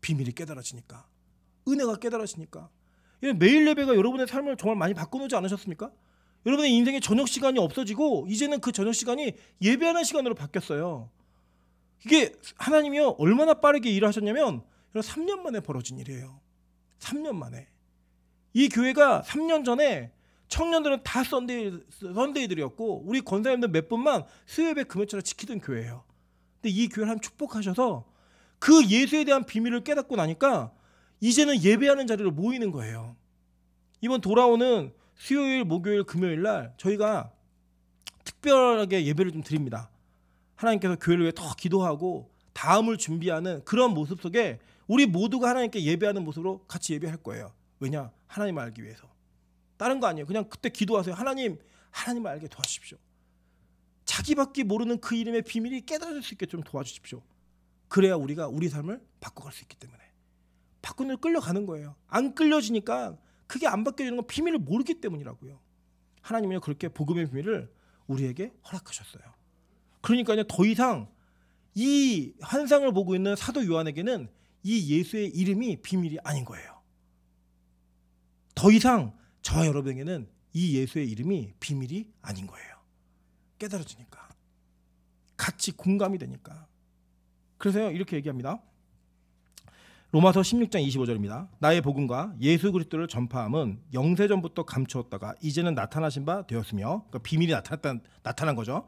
S1: 비밀이 깨달아지니까, 은혜가 깨달아지니까. 매일 예배가 여러분의 삶을 정말 많이 바꿔놓지 않으셨습니까? 여러분의 인생에 저녁 시간이 없어지고 이제는 그 저녁 시간이 예배하는 시간으로 바뀌었어요. 이게 하나님이요, 얼마나 빠르게 일을 하셨냐면 3년 만에 벌어진 일이에요. 3년 만에. 이 교회가 3년 전에 청년들은 다 썬데이들이었고 우리 권사님들 몇 분만 수요예배 금요일처럼 지키던 교회예요. 근데 이 교회를 하나님 축복하셔서 그 예수에 대한 비밀을 깨닫고 나니까 이제는 예배하는 자리로 모이는 거예요. 이번 돌아오는 수요일, 목요일, 금요일 날 저희가 특별하게 예배를 좀 드립니다. 하나님께서 교회를 위해 더 기도하고 다음을 준비하는 그런 모습 속에 우리 모두가 하나님께 예배하는 모습으로 같이 예배할 거예요. 왜냐? 하나님을 알기 위해서. 다른 거 아니에요. 그냥 그때 기도하세요. 하나님을 알게 도와주십시오. 자기밖에 모르는 그 이름의 비밀이 깨달아질 수 있게 좀 도와주십시오. 그래야 우리가 우리 삶을 바꿔갈 수 있기 때문에. 바꾸는 끌려가는 거예요. 안 끌려지니까 그게 안 바뀌어지는 건 비밀을 모르기 때문이라고요. 하나님은 그렇게 복음의 비밀을 우리에게 허락하셨어요. 그러니까요, 더 이상 이 환상을 보고 있는 사도 요한에게는 이 예수의 이름이 비밀이 아닌 거예요. 더 이상 저와 여러분에게는 이 예수의 이름이 비밀이 아닌 거예요. 깨달아지니까. 같이 공감이 되니까. 그래서 이렇게 얘기합니다. 로마서 16장 25절입니다. 나의 복음과 예수 그리스도를 전파함은 영세전부터 감추었다가 이제는 나타나신 바 되었으며, 그러니까 비밀이 나타난 거죠.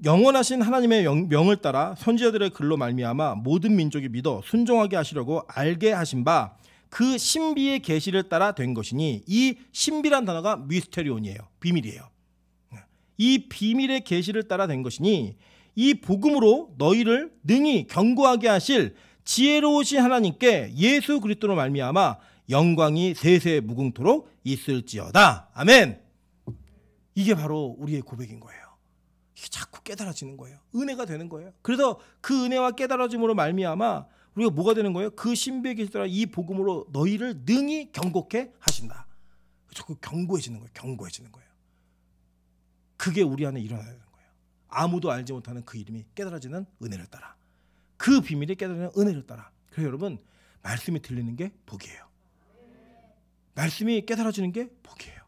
S1: 영원하신 하나님의 명을 따라 선지자들의 글로 말미암아 모든 민족이 믿어 순종하게 하시려고 알게 하신 바 그 신비의 계시를 따라 된 것이니, 이 신비란 단어가 미스테리온이에요. 비밀이에요. 이 비밀의 계시를 따라 된 것이니 이 복음으로 너희를 능히 견고하게 하실 지혜로우신 하나님께 예수 그리스도로 말미암아 영광이 세세 무궁토록 있을지어다. 아멘. 이게 바로 우리의 고백인 거예요. 이게 자꾸 깨달아지는 거예요. 은혜가 되는 거예요. 그래서 그 은혜와 깨달아짐으로 말미암아 우리가 뭐가 되는 거예요? 그 신비의 계시를 따라 이 복음으로 너희를 능히 견고케 하신다. 자꾸 견고해지는 거예요. 견고해지는 거예요. 그게 우리 안에 일어나야 되는 거예요. 아무도 알지 못하는 그 이름이 깨달아지는 은혜를 따라, 그 비밀이 깨달아지는 은혜를 따라. 그래서 여러분, 말씀이 들리는 게 복이에요. 말씀이 깨달아지는 게 복이에요.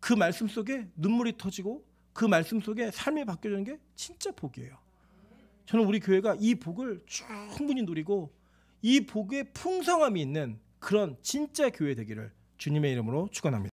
S1: 그 말씀 속에 눈물이 터지고 그 말씀 속에 삶이 바뀌어지는 게 진짜 복이에요. 저는 우리 교회가 이 복을 충분히 누리고 이 복의 풍성함이 있는 그런 진짜 교회 되기를 주님의 이름으로 축원합니다.